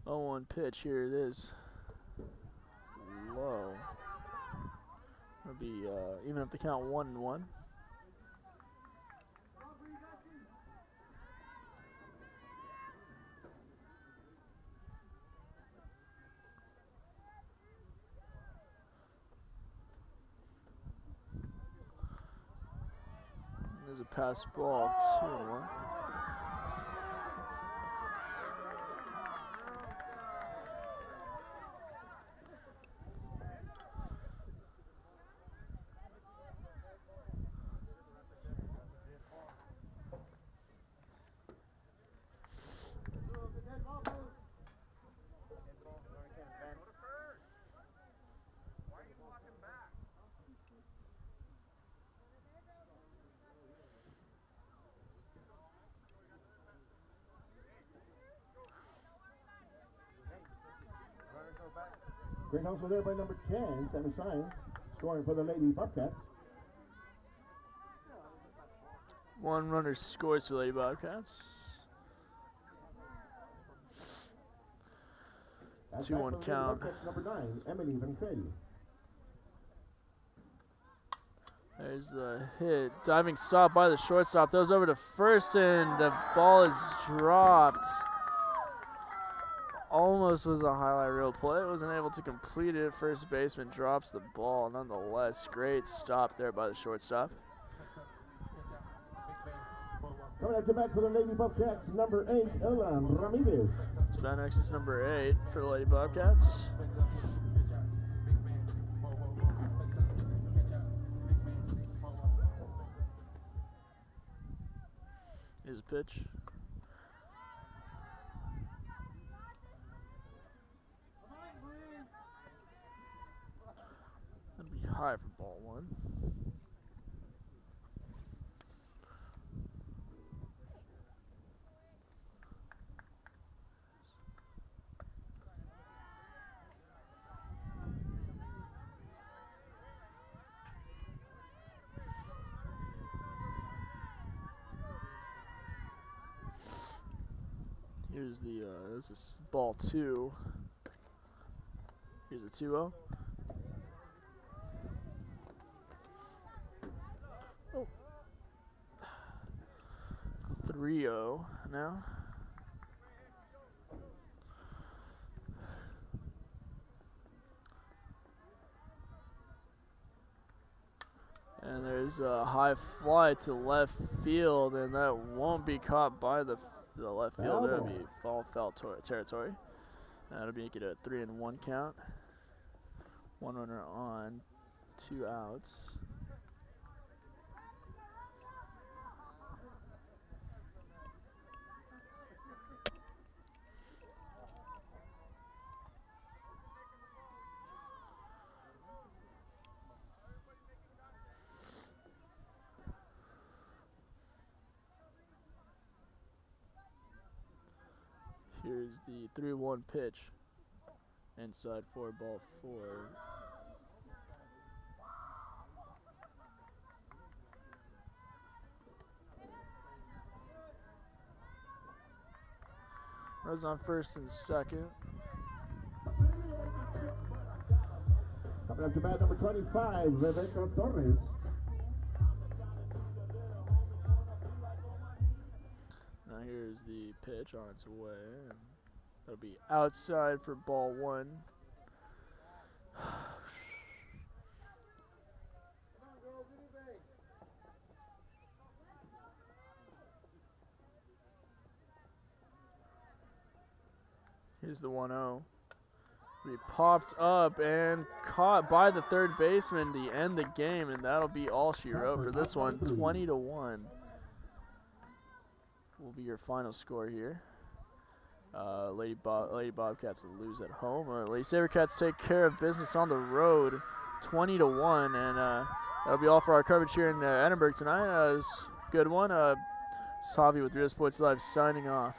Oh, 1 pitch, here it is. Low. It'll be even up the count 1-1. There's a pass ball, 2-1. Great hustle there by number 10, Sammy Science, scoring for the Lady Bobcats. 1 runner scores for Lady Bobcats. 2-1 count. Number 9, Emily Vencredi. There's the hit. Diving stop by the shortstop. Throws over to first, and the ball is dropped. Almost was a highlight reel play. Wasn't able to complete it. First baseman drops the ball. Nonetheless, great stop there by the shortstop. Coming up to bat for the Lady Bobcats, number 8, Ella Ramirez. It's bat next is number 8 for the Lady Bobcats. Here's a pitch. That'd be high for ball 1. Here's the, this is ball 2. Here's a 2-0. Oh. 3-0 now. And there's a high fly to left field, and that won't be caught by the left field. That'll be foul territory. That'll make it a 3-1 count. 1 runner on, 2 outs. Here's the 3-1 pitch. Inside for ball 4. Runners on first and second. Coming up to bat number 25, Rebecca Torres. Now here's the pitch on its way. And that'll be outside for ball 1. Here's the 1-0. Be popped up and caught by the third baseman to end the game, and that'll be all she wrote for this one. 20-1 will be your final score here. Lady Bobcats will lose at home. Lady Sabercats take care of business on the road, 20-1, and that'll be all for our coverage here in Edinburg tonight. It was a good one. Savi with Real Sports Live signing off.